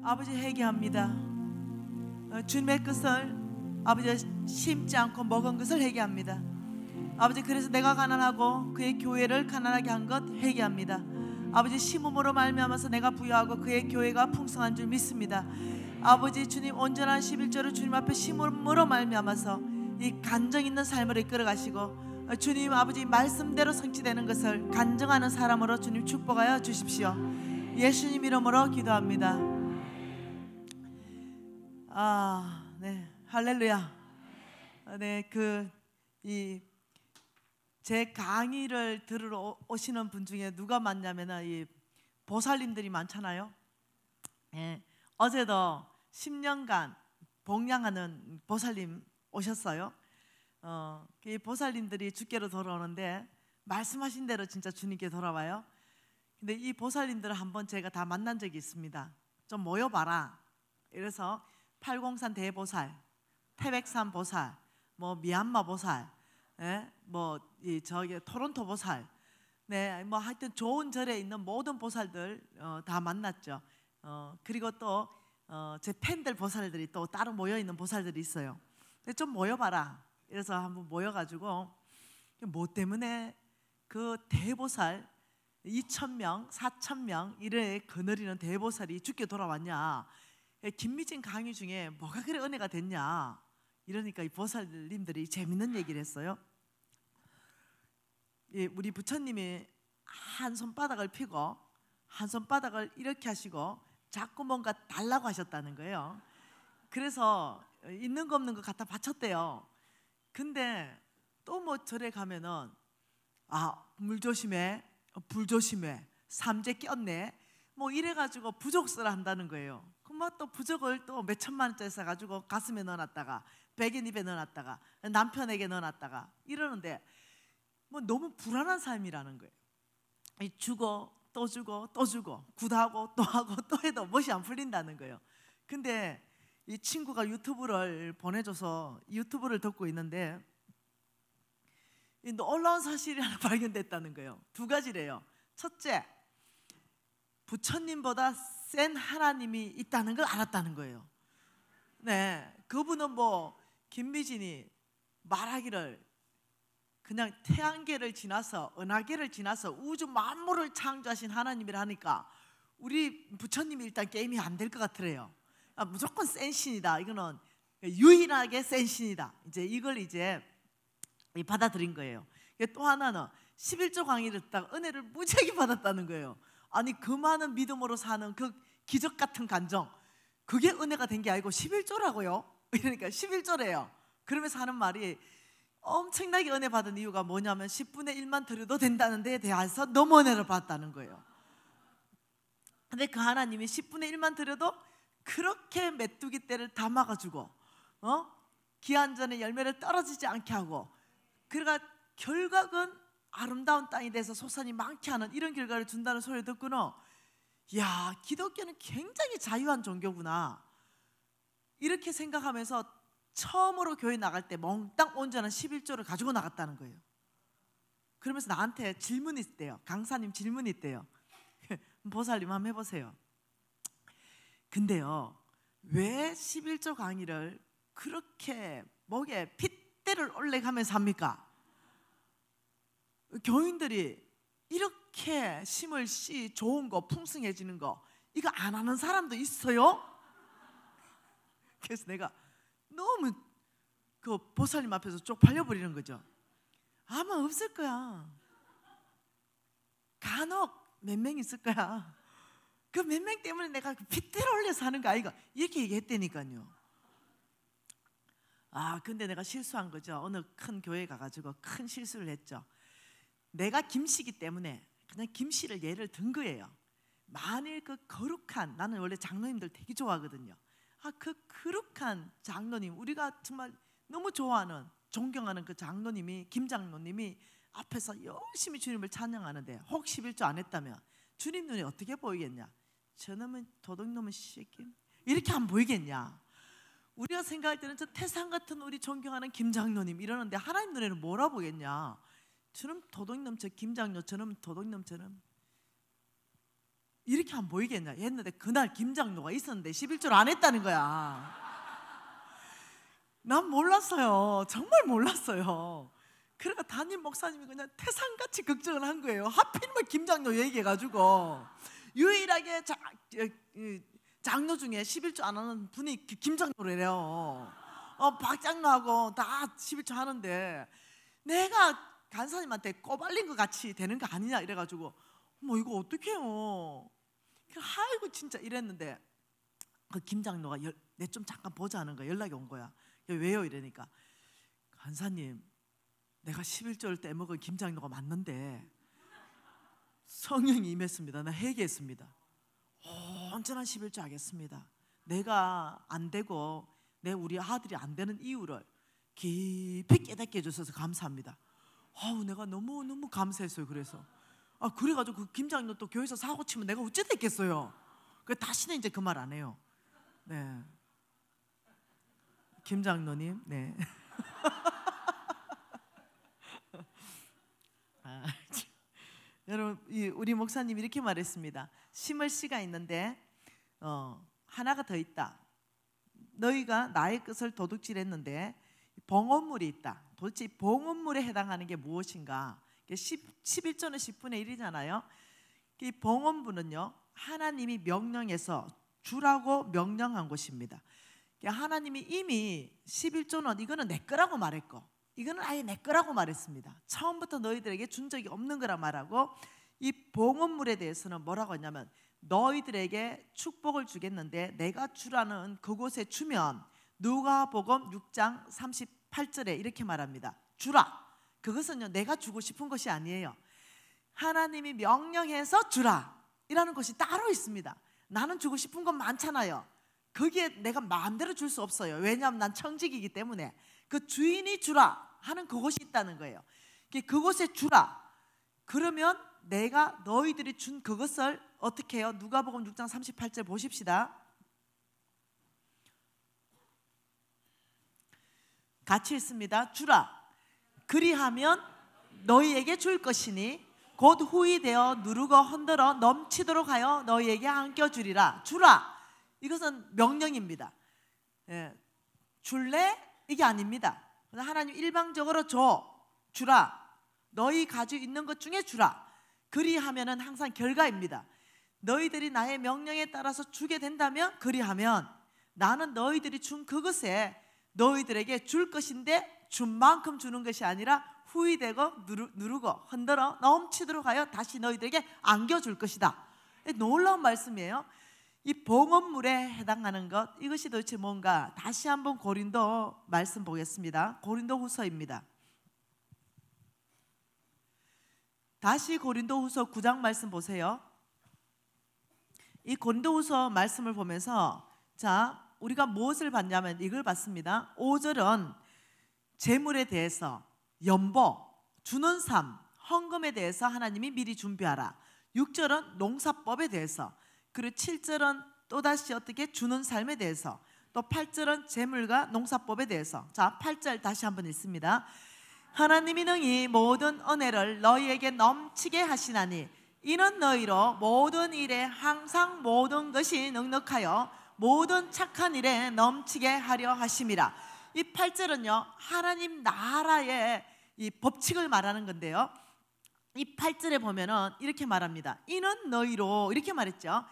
아버지 회개합니다. 주님의 것을 아버지 심지 않고 먹은 것을 회개합니다. 아버지, 그래서 내가 가난하고 그의 교회를 가난하게 한 것 회개합니다. 아버지, 심음으로 말미암아서 내가 부여하고 그의 교회가 풍성한 줄 믿습니다. 아버지 주님, 온전한 11조를 주님 앞에 심음으로 말미암아서 이 간정 있는 삶으로 이끌어 가시고 주님 아버지 말씀대로 성취되는 것을 간증하는 사람으로 주님 축복하여 주십시오. 예수님 이름으로 기도합니다. 네, 할렐루야. 네, 제 강의를 들으러 오시는 분 중에 누가 많냐면 이 보살님들이 많잖아요. 네, 어제도 10년간 복양하는 보살님 오셨어요. 이 보살님들이 주께로 돌아오는데 말씀하신 대로 진짜 주님께 돌아와요. 근데 이 보살님들을 한번 제가 다 만난 적이 있습니다. 좀 모여봐라. 이래서 팔공산 대보살, 태백산 보살, 뭐 미얀마 보살, 저기 토론토 보살, 뭐 하여튼 좋은 절에 있는 모든 보살들 다 만났죠. 그리고 또 제 팬들 보살들이 또 따로 모여 있는 보살들이 있어요. 좀 모여봐라. 그래서 한번 모여가지고 뭐 때문에 그 대보살 2,000명, 4,000명 이래 거느리는 대보살이 죽게 돌아왔냐, 김미진 강의 중에 뭐가 그래 은혜가 됐냐, 이러니까 이 보살님들이 재밌는 얘기를 했어요. 우리 부처님이 한 손바닥을 펴고 한 손바닥을 이렇게 하시고 자꾸 뭔가 달라고 하셨다는 거예요. 그래서 있는 거 없는 거 갖다 바쳤대요. 근데 또 뭐 절에 가면은 물 조심해, 불 조심해, 삼재 꼈네, 뭐 이래가지고 부적설 한다는 거예요. 그럼 또 부적을 또 몇 천만 원짜리 사가지고 가슴에 넣어놨다가 베개 입에 넣어놨다가 남편에게 넣어놨다가 이러는데 뭐 너무 불안한 삶이라는 거예요. 주고 또 주고 또 주고 굿하고 또 하고 또 해도 멋이 안 풀린다는 거예요. 근데 이 친구가 유튜브를 보내줘서 유튜브를 듣고 있는데 이 놀라운 사실이 하나 발견됐다는 거예요. 두 가지래요. 첫째, 부처님보다 센 하나님이 있다는 걸 알았다는 거예요. 네, 그분은 뭐 김미진이 말하기를 그냥 태양계를 지나서 은하계를 지나서 우주 만물을 창조하신 하나님이라 하니까 우리 부처님이 일단 게임이 안 될 것 같더래요. 무조건 센 신이다. 이거는 유일하게 센 신이다. 이걸 받아들인 거예요. 또 하나는 11조 강의를 듣다가 은혜를 무지하게 받았다는 거예요. 아니, 그 많은 믿음으로 사는 그 기적 같은 간정, 그게 은혜가 된 게 아니고 11조라고요. 그러니까 11조래요. 그러면서 하는 말이 엄청나게 은혜 받은 이유가 뭐냐면 10분의 1만 드려도 된다는 데에 대해서 너무 은혜를 받았다는 거예요. 근데 그 하나님이 10분의 1만 드려도 그렇게 메뚜기 떼를 담아가지고 기한전에 열매를 떨어지지 않게 하고, 그러니까 결과는 아름다운 땅이 돼서 소산이 많게 하는 이런 결과를 준다는 소리를 듣고는, 야, 기독교는 굉장히 자유한 종교구나 이렇게 생각하면서 처음으로 교회 나갈 때 몽땅 온전한 11조를 가지고 나갔다는 거예요. 그러면서 나한테 질문이 있대요. 강사님 질문이 있대요. 보살님 한번 해보세요. 근데요, 왜 11조 강의를 그렇게 목에 핏대를 올려가면서 합니까? 교인들이 이렇게 심을 씨 좋은 거 풍성해지는 거 이거 안 하는 사람도 있어요? 그래서 내가 너무 그 보살님 앞에서 쪽팔려 버리는 거죠. 아마 없을 거야. 간혹 몇 명 있을 거야. 그 몇 명 때문에 내가 핏대를 올려서 하는 거 아이가, 이렇게 얘기했다니까요. 근데 내가 실수한 거죠. 어느 큰 교회 가가지고 큰 실수를 했죠. 내가 김씨기 때문에 그냥 김씨를 예를 든 거예요. 만일 그 거룩한, 나는 원래 장로님들 되게 좋아하거든요. 그 거룩한 장로님, 우리가 정말 너무 좋아하는 존경하는 그 장로님이, 김 장로님이 앞에서 열심히 주님을 찬양하는데 혹 11조 안 했다면 주님 눈에 어떻게 보이겠냐? 저놈은 도둑놈의 새끼, 이렇게 안 보이겠냐? 우리가 생각할 때는 저 태산 같은 우리 존경하는 김 장로님 이러는데 하나님 눈에는 뭐라 보겠냐? 저놈 도둑놈, 저 김 장로, 저놈 도둑놈, 저놈. 이렇게 안 보이겠냐 했는데 그날 김장로가 있었는데 11조를 안 했다는 거야. 난 몰랐어요. 정말 몰랐어요. 그러니까 담임 목사님이 그냥 태산같이 걱정을 한 거예요. 하필이면 김장로 얘기해가지고 유일하게 장로 중에 11조 안 하는 분이 김장로래요. 박장로하고 다 11조 하는데 내가 간사님한테 꼬발린 것 같이 되는 거 아니냐 이래가지고 뭐 이거 어떡해요. 아이고 진짜 이랬는데 그 김장로가 내 좀 잠깐 보자 하는 거야. 연락이 온 거야. 왜요? 이러니까 간사님 내가 11조를 떼먹은 김장로가 맞는데 성령이 임했습니다. 나 회개했습니다. 온전한 11조 하겠습니다. 내가 안 되고 우리 아들이 안 되는 이유를 깊이 깨닫게 해주셔서 감사합니다. 내가 너무너무 감사했어요. 그래가지고 그 김장로 또 교회에서 사고 치면 내가 어찌 됐겠어요. 다시는 이제 그 말 안 해요. 네, 김장로님, 네. 여러분, 우리 목사님이 이렇게 말했습니다. 심을 씨가 있는데 하나가 더 있다. 너희가 나의 끝을 도둑질했는데 봉헌물이 있다. 도대체 봉헌물에 해당하는 게 무엇인가? 11조는 10분의 1이잖아요. 이 봉헌물은요 하나님이 명령해서 주라고 명령한 것입니다. 하나님이 이미 11조는 이거는 내 거라고 말했고 이거는 아예 내 거라고 말했습니다. 처음부터 너희들에게 준 적이 없는 거라 말하고 이 봉헌물에 대해서는 뭐라고 했냐면 너희들에게 축복을 주겠는데 내가 주라는 그곳에 주면 누가복음 6장 38절에 이렇게 말합니다. 주라. 그것은요 내가 주고 싶은 것이 아니에요. 하나님이 명령해서 주라 이라는 것이 따로 있습니다. 나는 주고 싶은 건 많잖아요. 거기에 내가 마음대로 줄 수 없어요. 왜냐하면 난 청직이기 때문에 그 주인이 주라 하는 그곳이 있다는 거예요. 그곳에 주라. 그러면 내가 너희들이 준 그것을 어떻게 해요? 누가복음 6장 38절 보십시다. 같이 읽습니다. 주라. 그리하면 너희에게 줄 것이니 곧 후이 되어 누르고 흔들어 넘치도록 하여 너희에게 안겨주리라. 주라. 이것은 명령입니다. 줄래? 이게 아닙니다. 하나님 일방적으로 주라. 너희 가지고 있는 것 중에 주라. 그리하면은 항상 결과입니다. 너희들이 나의 명령에 따라서 주게 된다면 그리하면 나는 너희들이 준 그것에 너희들에게 줄 것인데 준 만큼 주는 것이 아니라 후이되고 누르고 흔들어 넘치도록 하여 다시 너희들에게 안겨줄 것이다. 놀라운 말씀이에요. 이 봉헌물에 해당하는 것, 이것이 도대체 뭔가? 다시 한번 고린도 말씀 보겠습니다. 고린도 후서입니다. 다시 고린도 후서 9장 말씀 보세요. 이 고린도 후서 말씀을 보면서 우리가 무엇을 봤냐면 이걸 봤습니다. 5절은 재물에 대해서 연보, 주는 삶, 헌금에 대해서 하나님이 미리 준비하라. 6절은 농사법에 대해서, 그리고 7절은 또다시 어떻게 주는 삶에 대해서, 또 8절은 재물과 농사법에 대해서. 8절 다시 한번 읽습니다. 하나님이 능히 모든 은혜를 너희에게 넘치게 하시나니 이는 너희로 모든 일에 항상 모든 것이 넉넉하여 모든 착한 일에 넘치게 하려 하심이라. 이 8절은요 하나님 나라의 이 법칙을 말하는 건데요, 이 8절에 보면은 이렇게 말합니다. 이는 너희로, 이렇게 말했죠.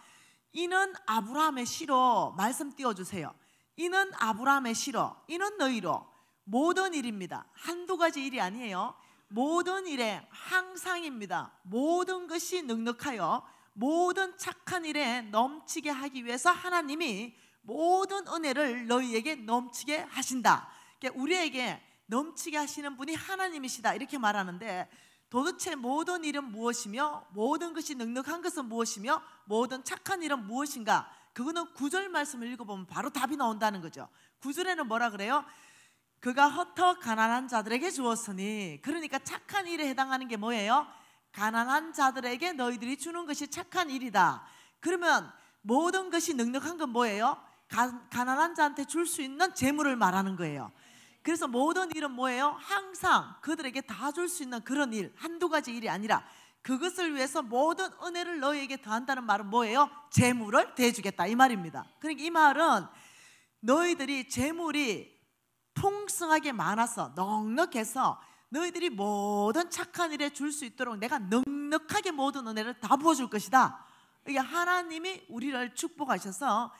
이는 아브라함의 씨로, 말씀 띄워주세요. 이는 아브라함의 씨로, 이는 너희로 모든 일입니다. 한두 가지 일이 아니에요. 모든 일에 항상입니다. 모든 것이 넉넉하여 모든 착한 일에 넘치게 하기 위해서 하나님이 모든 은혜를 너희에게 넘치게 하신다. 그러니까 우리에게 넘치게 하시는 분이 하나님이시다 이렇게 말하는데, 도대체 모든 일은 무엇이며 모든 것이 넉넉한 것은 무엇이며 모든 착한 일은 무엇인가? 그거는 9절 말씀을 읽어보면 바로 답이 나온다는 거죠. 9절에는 뭐라 그래요? 그가 흩어 가난한 자들에게 주었으니, 그러니까 착한 일에 해당하는 게 뭐예요? 가난한 자들에게 너희들이 주는 것이 착한 일이다. 그러면 모든 것이 넉넉한 건 뭐예요? 가난한 자한테 줄 수 있는 재물을 말하는 거예요. 그래서 모든 일은 뭐예요? 항상 그들에게 다 줄 수 있는 그런 일, 한두 가지 일이 아니라 그것을 위해서 모든 은혜를 너희에게 더한다는 말은 뭐예요? 재물을 대주겠다 이 말입니다. 그러니까 이 말은 너희들이 재물이 풍성하게 많아서 넉넉해서 너희들이 모든 착한 일에 줄 수 있도록 내가 넉넉하게 모든 은혜를 다 부어줄 것이다. 이게 하나님이 우리를 축복하셔서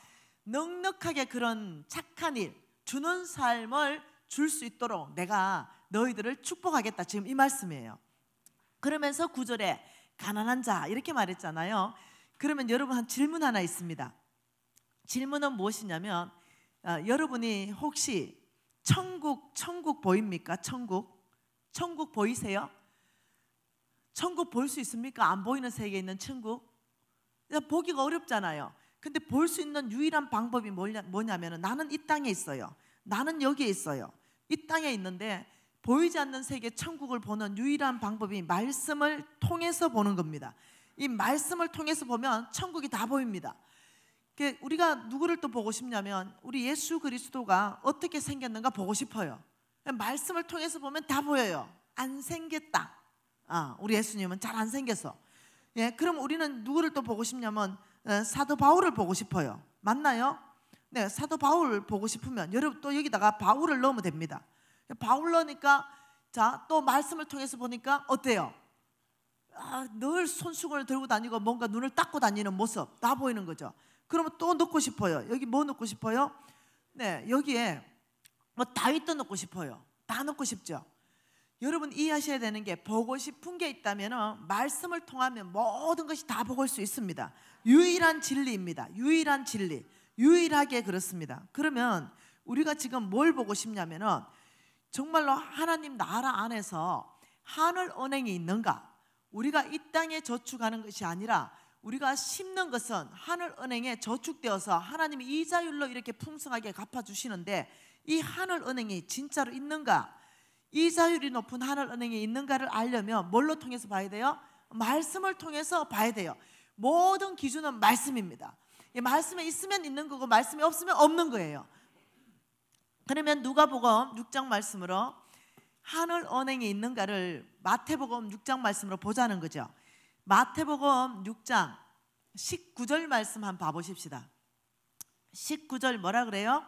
넉넉하게 그런 착한 일 주는 삶을 줄 수 있도록 내가 너희들을 축복하겠다, 지금 이 말씀이에요. 그러면서 9절에 가난한 자 이렇게 말했잖아요. 그러면 여러분 한 질문 하나 있습니다. 질문은 무엇이냐면 여러분이 혹시 천국 보입니까? 천국 보이세요? 천국 볼 수 있습니까? 안 보이는 세계에 있는 천국? 보기가 어렵잖아요. 근데 볼 수 있는 유일한 방법이 뭐냐면 나는 이 땅에 있어요. 나는 여기에 있어요. 이 땅에 있는데 보이지 않는 세계 천국을 보는 유일한 방법이 말씀을 통해서 보는 겁니다. 이 말씀을 통해서 보면 천국이 다 보입니다. 우리가 누구를 또 보고 싶냐면 우리 예수 그리스도가 어떻게 생겼는가 보고 싶어요. 말씀을 통해서 보면 다 보여요. 안 생겼다. 우리 예수님은 잘 안 생겨서. 그럼 우리는 누구를 또 보고 싶냐면 사도 바울을 보고 싶어요. 맞나요? 네, 사도 바울 보고 싶으면 여러분 또 여기다가 바울을 넣으면 됩니다. 바울 넣으니까 자, 또 말씀을 통해서 보니까 어때요? 늘 손수건을 들고 다니고 뭔가 눈을 닦고 다니는 모습 다 보이는 거죠. 그러면 또 넣고 싶어요. 여기 뭐 넣고 싶어요? 네, 여기에 뭐 다윗도 넣고 싶어요. 다 넣고 싶죠. 여러분 이해하셔야 되는 게 보고 싶은 게 있다면 말씀을 통하면 모든 것이 다 보일 수 있습니다. 유일한 진리입니다. 유일한 진리. 유일하게 그렇습니다. 그러면 우리가 지금 뭘 보고 싶냐면은 정말로 하나님 나라 안에서 하늘 은행이 있는가? 우리가 이 땅에 저축하는 것이 아니라 우리가 심는 것은 하늘 은행에 저축되어서 하나님이 이자율로 이렇게 풍성하게 갚아주시는데 이 하늘 은행이 진짜로 있는가? 이자율이 높은 하늘 은행이 있는가를 알려면 뭘로 통해서 봐야 돼요? 말씀을 통해서 봐야 돼요. 모든 기준은 말씀입니다. 이 말씀에 있으면 있는 거고 말씀이 없으면 없는 거예요. 그러면 누가복음 6장 말씀으로 하늘 은행이 있는가를 마태복음 6장 말씀으로 보자는 거죠. 마태복음 6장 19절 말씀 한번 봐보십시다. 19절 뭐라 그래요?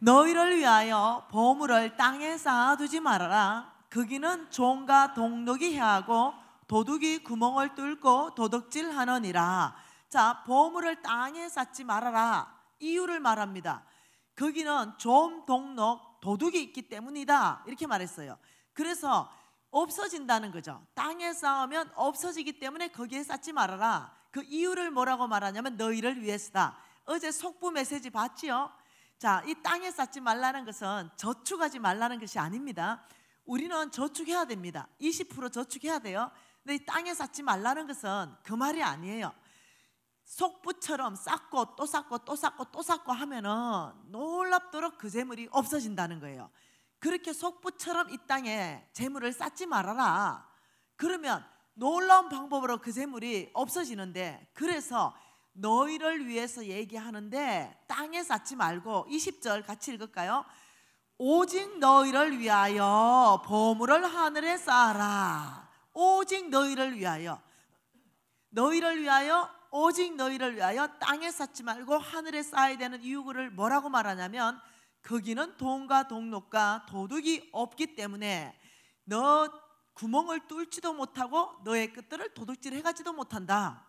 너희를 위하여 보물을 땅에 쌓아두지 말아라. 거기는 종과 동록이 해하고 도둑이 구멍을 뚫고 도둑질하느니라. 자, 보물을 땅에 쌓지 말아라. 이유를 말합니다. 거기는 좀, 동록, 도둑이 있기 때문이다. 이렇게 말했어요. 그래서 없어진다는 거죠. 땅에 쌓으면 없어지기 때문에 거기에 쌓지 말아라. 그 이유를 뭐라고 말하냐면 너희를 위해서다. 어제 속보 메시지 봤지요? 자, 이 땅에 쌓지 말라는 것은 저축하지 말라는 것이 아닙니다. 우리는 저축해야 됩니다. 20% 저축해야 돼요. 근데 이 땅에 쌓지 말라는 것은 그 말이 아니에요. 속부처럼 쌓고 또 쌓고 또 쌓고 또 쌓고 하면은 놀랍도록 그 재물이 없어진다는 거예요. 그렇게 속부처럼 이 땅에 재물을 쌓지 말아라. 그러면 놀라운 방법으로 그 재물이 없어지는데, 그래서 너희를 위해서 얘기하는데 땅에 쌓지 말고 20절 같이 읽을까요? 오직 너희를 위하여 보물을 하늘에 쌓아라. 오직 너희를 위하여, 너희를 위하여, 오직 너희를 위하여 땅에 쌓지 말고 하늘에 쌓아야 되는 이유를 뭐라고 말하냐면 거기는 돈과 동록과 도둑이 없기 때문에 너 구멍을 뚫지도 못하고 너의 끝들을 도둑질 해가지도 못한다.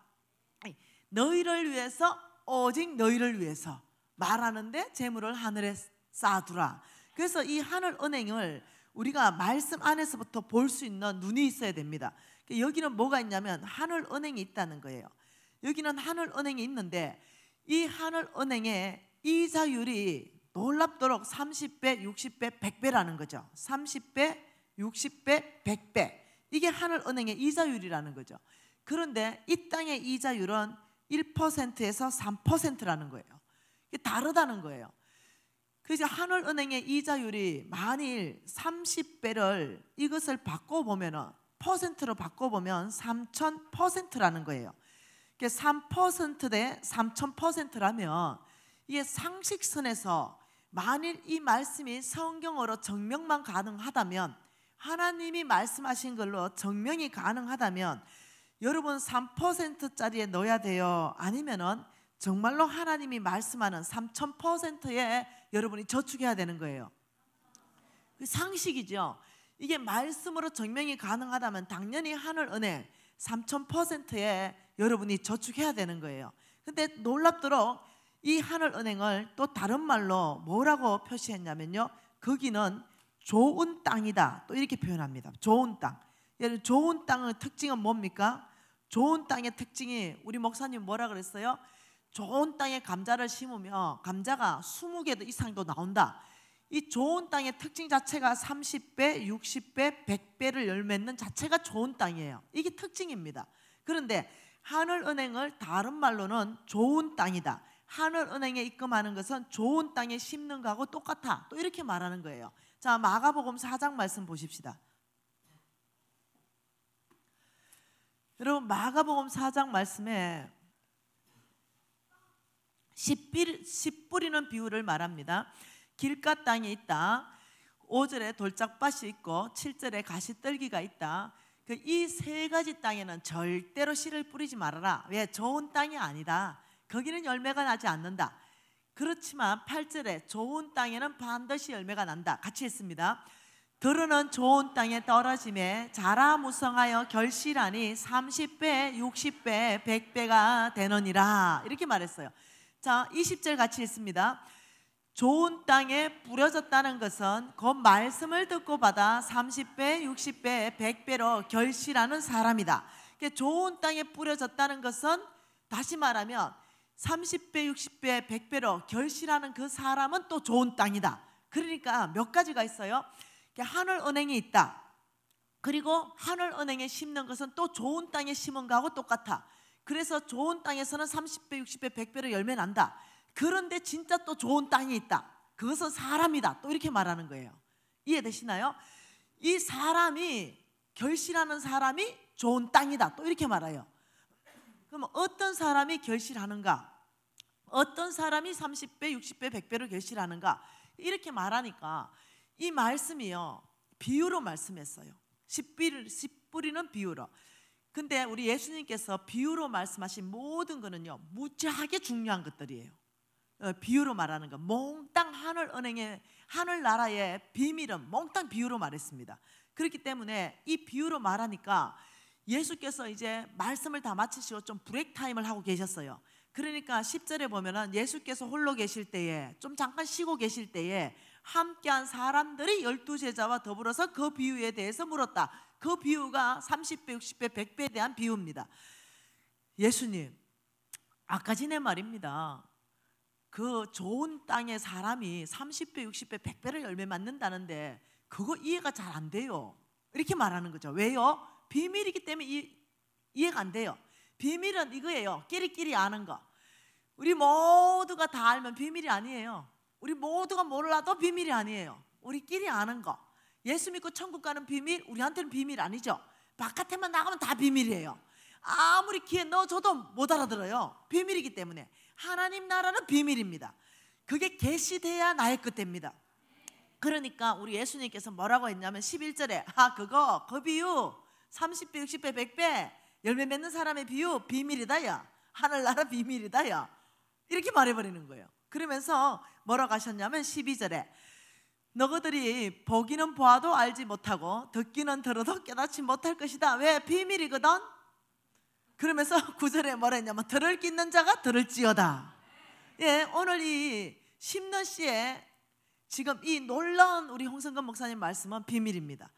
너희를 위해서, 오직 너희를 위해서 말하는데 재물을 하늘에 쌓아두라. 그래서 이 하늘 은행을 우리가 말씀 안에서부터 볼 수 있는 눈이 있어야 됩니다. 여기는 뭐가 있냐면 하늘 은행이 있다는 거예요. 여기는 하늘 은행이 있는데 이 하늘 은행의 이자율이 놀랍도록 30배, 60배, 100배라는 거죠. 30배, 60배, 100배. 이게 하늘 은행의 이자율이라는 거죠. 그런데 이 땅의 이자율은 1%에서 3%라는 거예요. 이게 다르다는 거예요. 그래서 하늘 은행의 이자율이 만일 30배를 이것을 바꿔보면은 퍼센트로 바꿔보면 3000%라는 거예요. 3% 대 3000%라면 이게 상식선에서 만일 이 말씀이 성경어로 증명만 가능하다면 하나님이 말씀하신 걸로 증명이 가능하다면 여러분 3%짜리에 넣어야 돼요? 아니면은 정말로 하나님이 말씀하는 3000%에 여러분이 저축해야 되는 거예요? 그 상식이죠. 이게 말씀으로 증명이 가능하다면 당연히 하늘은행 3000%에 여러분이 저축해야 되는 거예요. 근데 놀랍도록 이 하늘은행을 또 다른 말로 뭐라고 표시했냐면요, 거기는 좋은 땅이다, 또 이렇게 표현합니다. 좋은 땅. 여러분, 좋은 땅의 특징은 뭡니까? 좋은 땅의 특징이, 우리 목사님 뭐라 그랬어요? 좋은 땅에 감자를 심으면 감자가 20개 이상도 나온다. 이 좋은 땅의 특징 자체가 30배, 60배, 100배를 열맺는 자체가 좋은 땅이에요. 이게 특징입니다. 그런데 하늘은행을 다른 말로는 좋은 땅이다, 하늘은행에 입금하는 것은 좋은 땅에 심는 거하고 똑같아, 또 이렇게 말하는 거예요. 자, 마가복음 4장 말씀 보십시다. 여러분, 마가복음 4장 말씀에 씨 뿌리는 비유를 말합니다. 길가 땅이 있다, 5절에 돌짝밭이 있고 7절에 가시떨기가 있다. 이 세 가지 땅에는 절대로 씨를 뿌리지 말아라. 왜? 좋은 땅이 아니다. 거기는 열매가 나지 않는다. 그렇지만 8절에 좋은 땅에는 반드시 열매가 난다. 같이 했습니다. 들으는 좋은 땅에 떨어짐에 자라 무성하여 결실하니 30배, 60배, 100배가 되느니라. 이렇게 말했어요. 자, 20절 같이 했습니다. 좋은 땅에 뿌려졌다는 것은 그 말씀을 듣고 받아 30배, 60배, 100배로 결실하는 사람이다. 좋은 땅에 뿌려졌다는 것은 다시 말하면 30배, 60배, 100배로 결실하는 그 사람은 또 좋은 땅이다. 그러니까 몇 가지가 있어요. 하늘은행이 있다. 그리고 하늘은행에 심는 것은 또 좋은 땅에 심은 거하고 똑같아. 그래서 좋은 땅에서는 30배, 60배, 100배로 열매 난다. 그런데 진짜 또 좋은 땅이 있다. 그것은 사람이다. 또 이렇게 말하는 거예요. 이해되시나요? 이 사람이, 결실하는 사람이 좋은 땅이다. 또 이렇게 말해요. 그럼 어떤 사람이 결실하는가? 어떤 사람이 30배, 60배, 100배로 결실하는가? 이렇게 말하니까 이 말씀이요, 비유로 말씀했어요. 씨 뿌리는 비유로. 근데 우리 예수님께서 비유로 말씀하신 모든 거는요, 무지하게 중요한 것들이에요. 비유로 말하는 거, 몽땅 하늘은행의, 하늘나라의 비밀은 몽땅 비유로 말했습니다. 그렇기 때문에 이 비유로 말하니까 예수께서 이제 말씀을 다 마치시고 좀 브레이크 타임을 하고 계셨어요. 그러니까 10절에 보면은 예수께서 홀로 계실 때에, 좀 잠깐 쉬고 계실 때에 함께한 사람들이 12제자와 더불어서 그 비유에 대해서 물었다. 그 비유가 30배, 60배, 100배에 대한 비유입니다. 예수님, 아까 전에 말입니다, 그 좋은 땅의 사람이 30배, 60배, 100배를 열매 맺는다는데 그거 이해가 잘 안 돼요. 이렇게 말하는 거죠. 왜요? 비밀이기 때문에 이해가 안 돼요. 비밀은 이거예요. 끼리끼리 아는 거. 우리 모두가 다 알면 비밀이 아니에요. 우리 모두가 몰라도 비밀이 아니에요. 우리끼리 아는 거. 예수 믿고 천국 가는 비밀, 우리한테는 비밀 아니죠. 바깥에만 나가면 다 비밀이에요. 아무리 귀에 넣어줘도 못 알아들어요. 비밀이기 때문에. 하나님 나라는 비밀입니다. 그게 계시돼야 나의 것 됩니다. 그러니까 우리 예수님께서 뭐라고 했냐면 11절에 그 비유 30배, 60배, 100배 열매 맺는 사람의 비유 비밀이다 야. 하늘나라 비밀이다 야. 이렇게 말해버리는 거예요. 그러면서 뭐라고 하셨냐면 12절에 너희들이 보기는 보아도 알지 못하고 듣기는 들어도 깨닫지 못할 것이다. 왜? 비밀이거든. 그러면서 9절에 뭐라 했냐면 들을 끼 있는 자가 들을지어다. 예, 오늘 이 심는 씨의 지금 이 놀라운 우리 홍성근 목사님 말씀은 비밀입니다.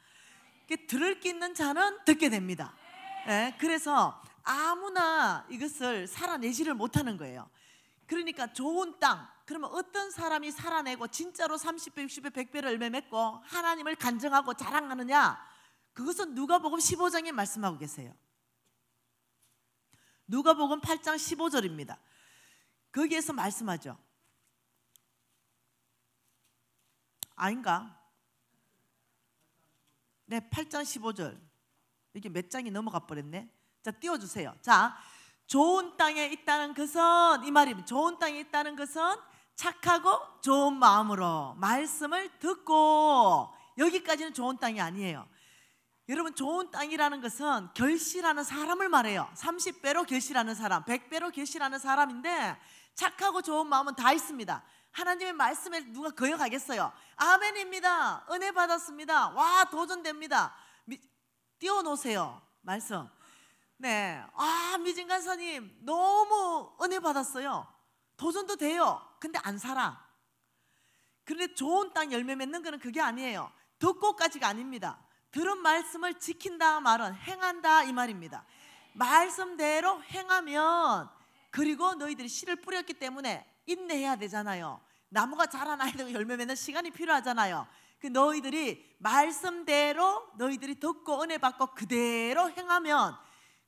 들을 끼 있는 자는 듣게 됩니다. 예, 그래서 아무나 이것을 살아내지를 못하는 거예요. 그러니까 좋은 땅, 그러면 어떤 사람이 살아내고 진짜로 30배, 60배, 100배를 열매 맺고 하나님을 간증하고 자랑하느냐? 그것은 누가복음 15장에 말씀하고 계세요. 누가복음 8장 15절입니다. 거기에서 말씀하죠. 아닌가? 네, 8장 15절. 이게 몇 장이 넘어가 버렸네. 자, 띄워주세요. 자, 좋은 땅에 있다는 것은, 이 말입니다. 좋은 땅에 있다는 것은 착하고 좋은 마음으로 말씀을 듣고, 여기까지는 좋은 땅이 아니에요. 여러분, 좋은 땅이라는 것은 결실하는 사람을 말해요. 30배로 결실하는 사람, 100배로 결실하는 사람인데 착하고 좋은 마음은 다 있습니다. 하나님의 말씀에 누가 거역하겠어요? 아멘입니다. 은혜 받았습니다. 와, 도전됩니다. 띄워놓으세요, 말씀. 네, 미진 간사님 너무 은혜 받았어요. 도전도 돼요. 근데 안 살아. 그런데 좋은 땅 열매 맺는 거는 그게 아니에요. 듣고까지가 아닙니다. 들은 말씀을 지킨다 말은 행한다 이 말입니다. 말씀대로 행하면, 그리고 너희들이 씨를 뿌렸기 때문에 인내해야 되잖아요. 나무가 자라나야 되고 열매 맺는 시간이 필요하잖아요. 그 너희들이 말씀대로 너희들이 듣고 은혜 받고 그대로 행하면,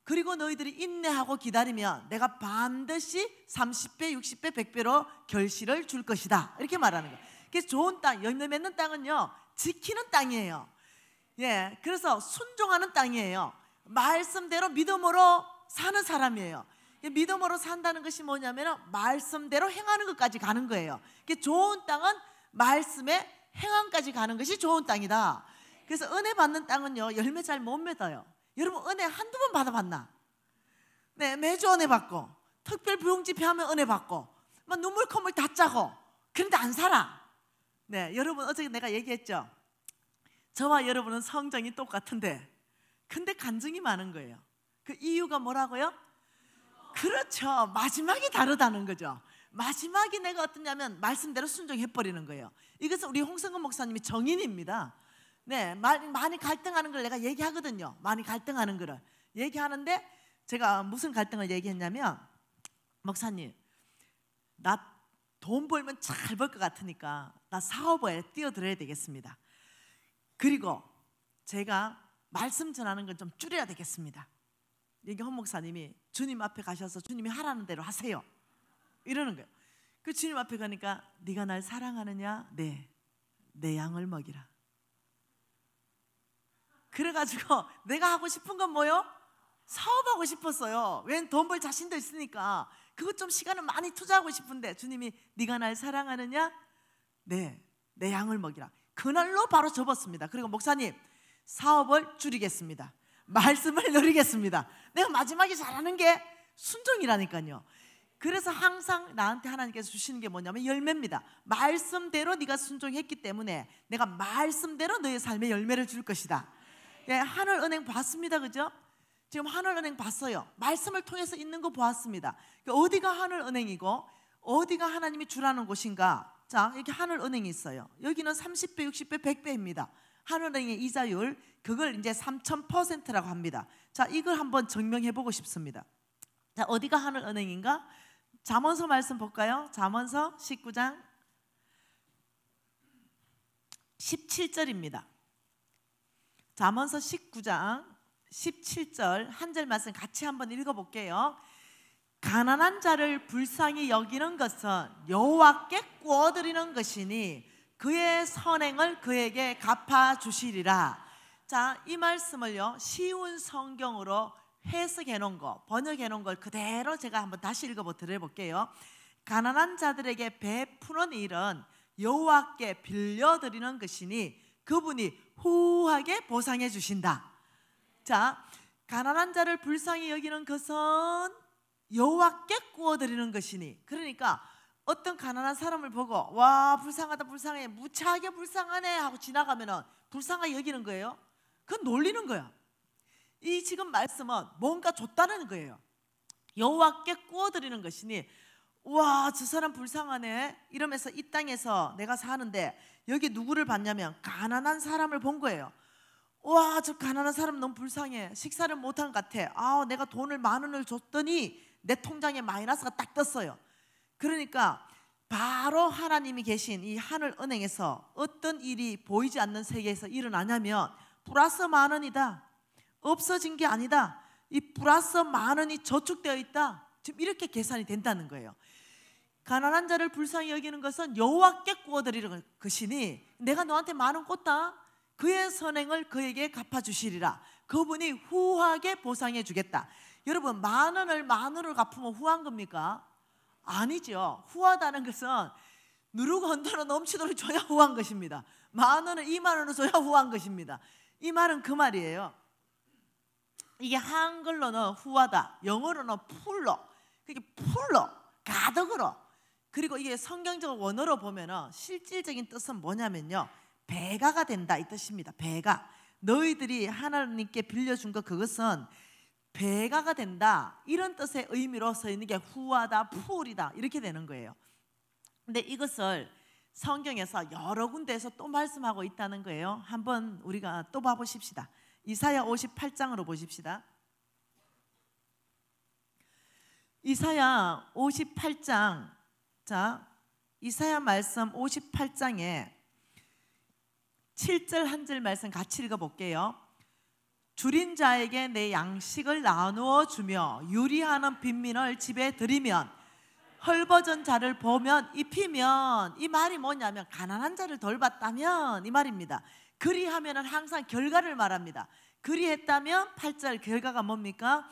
그리고 너희들이 인내하고 기다리면 내가 반드시 30배, 60배, 100배로 결실을 줄 것이다, 이렇게 말하는 거예요. 그래서 좋은 땅, 열매 맺는 땅은요, 지키는 땅이에요. 예, 그래서 순종하는 땅이에요. 말씀대로 믿음으로 사는 사람이에요. 믿음으로 산다는 것이 뭐냐면 말씀대로 행하는 것까지 가는 거예요. 좋은 땅은 말씀에 행함까지 가는 것이 좋은 땅이다. 그래서 은혜 받는 땅은요, 열매 잘 못 맺어요. 여러분, 은혜 한두 번 받아봤나? 네, 매주 은혜 받고, 특별 부흥 집회 하면 은혜 받고, 막 눈물 콧물 다 짜고, 그런데 안 살아. 네, 여러분, 어제 내가 얘기했죠. 저와 여러분은 성정이 똑같은데 근데 간증이 많은 거예요. 그 이유가 뭐라고요? 그렇죠, 마지막이 다르다는 거죠. 마지막이 내가 어떠냐면 말씀대로 순종해버리는 거예요. 이것은 우리 홍성근 목사님이 정인입니다. 네, 많이 갈등하는 걸 내가 얘기하거든요. 많이 갈등하는 거를 얘기하는데, 제가 무슨 갈등을 얘기했냐면, 목사님, 나 돈 벌면 잘 벌 것 같으니까 나 사업에 뛰어들어야 되겠습니다. 그리고 제가 말씀 전하는 건 좀 줄여야 되겠습니다. 여기 헌 목사님이 주님 앞에 가셔서 주님이 하라는 대로 하세요, 이러는 거예요. 그 주님 앞에 가니까 네가 날 사랑하느냐? 네, 내 양을 먹이라. 그래가지고 내가 하고 싶은 건 뭐요? 사업하고 싶었어요. 왜냐면 돈 벌 자신도 있으니까. 그것 좀 시간을 많이 투자하고 싶은데 주님이 네가 날 사랑하느냐? 네, 내 양을 먹이라. 그날로 바로 접었습니다. 그리고 목사님, 사업을 줄이겠습니다. 말씀을 누리겠습니다. 내가 마지막에 잘하는 게 순종이라니까요. 그래서 항상 나한테 하나님께서 주시는 게 뭐냐면 열매입니다. 말씀대로 네가 순종했기 때문에 내가 말씀대로 너의 삶에 열매를 줄 것이다. 예, 하늘은행 봤습니다, 그죠? 지금 하늘은행 봤어요. 말씀을 통해서 있는 거 보았습니다. 어디가 하늘은행이고 어디가 하나님이 주라는 곳인가? 자, 여기 하늘은행이 있어요. 여기는 30배, 60배, 100배입니다. 하늘은행의 이자율, 그걸 이제 3000%라고 합니다. 자, 이걸 한번 증명해 보고 싶습니다. 자, 어디가 하늘은행인가? 잠언서 말씀 볼까요? 잠언서 19장 17절입니다. 잠언서 19장 17절 한 절 말씀 같이 한번 읽어볼게요. 가난한 자를 불쌍히 여기는 것은 여호와께 구워드리는 것이니 그의 선행을 그에게 갚아주시리라. 자, 이 말씀을요, 쉬운 성경으로 해석해 놓은 거, 번역해 놓은 걸 그대로 제가 한번 다시 읽어보도록 해볼게요. 가난한 자들에게 베푸는 일은 여호와께 빌려드리는 것이니 그분이 후하게 보상해 주신다. 자, 가난한 자를 불쌍히 여기는 것은 여호와께 구워드리는 것이니, 그러니까 어떤 가난한 사람을 보고 와, 불쌍하다, 불쌍해, 무지하게 불쌍하네 하고 지나가면은 불쌍하게 여기는 거예요. 그건 놀리는 거야. 이 지금 말씀은 뭔가 줬다는 거예요. 여호와께 구워드리는 것이니, 와, 저 사람 불쌍하네 이러면서 이 땅에서 내가 사는데 여기 누구를 봤냐면 가난한 사람을 본 거예요. 와, 저 가난한 사람 너무 불쌍해, 식사를 못한 것 같아. 내가 돈을 10,000원을 줬더니 내 통장에 마이너스가 딱 떴어요. 그러니까 바로 하나님이 계신 이 하늘은행에서 어떤 일이 보이지 않는 세계에서 일어나냐면 플러스 10,000원이다, 없어진 게 아니다, 이 플러스 10,000원이 저축되어 있다, 지금 이렇게 계산이 된다는 거예요. 가난한 자를 불쌍히 여기는 것은 여호와께 구워드리는 것이니 내가 너한테 10,000원 꽂다, 그의 선행을 그에게 갚아주시리라. 그분이 후하게 보상해 주겠다. 여러분, 10,000원을 갚으면 후한 겁니까? 아니죠. 후하다는 것은 누르고 흔들어 넘치도록 줘야 후한 것입니다. 10,000원을 20,000원을 줘야 후한 것입니다. 이 말은 그 말이에요. 이게 한글로는 후하다, 영어로는 풀로, 그게 풀로, 가득으로. 그리고 이게 성경적 원어로 보면은 실질적인 뜻은 뭐냐면요, 배가가 된다 이 뜻입니다. 배가, 너희들이 하나님께 빌려준 것, 그것은 배가가 된다, 이런 뜻의 의미로 써 있는 게 후하다, 풀이다, 이렇게 되는 거예요. 근데 이것을 성경에서 여러 군데에서 또 말씀하고 있다는 거예요. 한번 우리가 또 봐보십시다. 이사야 58장으로 보십시다. 이사야 58장, 자, 이사야 말씀 58장에 7절 한 절 말씀 같이 읽어볼게요. 줄인 자에게 내 양식을 나누어 주며 유리하는 빈민을 집에 들이면 헐벗은 자를 보면 입히면, 이 말이 뭐냐면 가난한 자를 돌봤다면 이 말입니다. 그리하면은 항상 결과를 말합니다. 그리했다면 8절 결과가 뭡니까?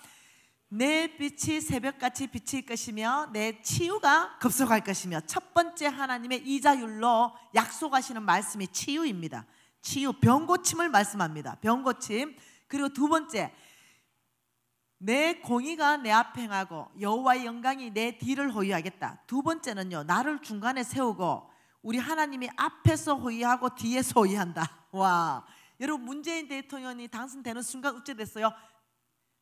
내 빛이 새벽같이 비칠 것이며 내 치유가 급속할 것이며. 첫 번째 하나님의 이자율로 약속하시는 말씀이 치유입니다. 치유, 병고침을 말씀합니다. 병고침. 그리고 두 번째, 내 공의가 내 앞에 행하고 여호와의 영광이 내 뒤를 호위하겠다. 두 번째는요, 나를 중간에 세우고 우리 하나님이 앞에서 호위하고 뒤에서 호위한다. 와, 여러분, 문재인 대통령이 당선되는 순간 어째 됐어요?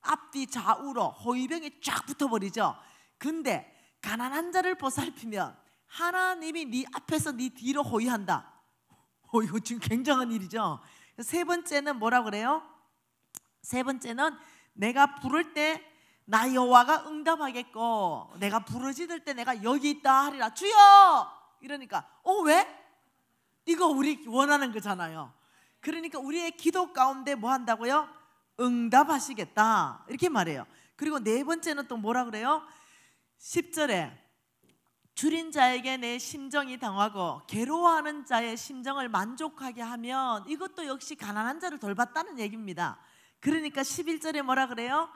앞뒤 좌우로 호위병이 쫙 붙어버리죠. 근데 가난한 자를 보살피면 하나님이 네 앞에서 네 뒤로 호위한다. 이거 지금 굉장한 일이죠. 세 번째는 뭐라 그래요? 세 번째는 내가 부를 때 나 여호와가 응답하겠고 내가 부르짖을 때 내가 여기 있다 하리라. 주여! 이러니까 왜? 이거 우리 원하는 거잖아요. 그러니까 우리의 기도 가운데 뭐 한다고요? 응답하시겠다, 이렇게 말해요. 그리고 네 번째는 또 뭐라 그래요? 10절에 줄인 자에게 내 심정이 당하고 괴로워하는 자의 심정을 만족하게 하면, 이것도 역시 가난한 자를 돌봤다는 얘기입니다. 그러니까 11절에 뭐라 그래요?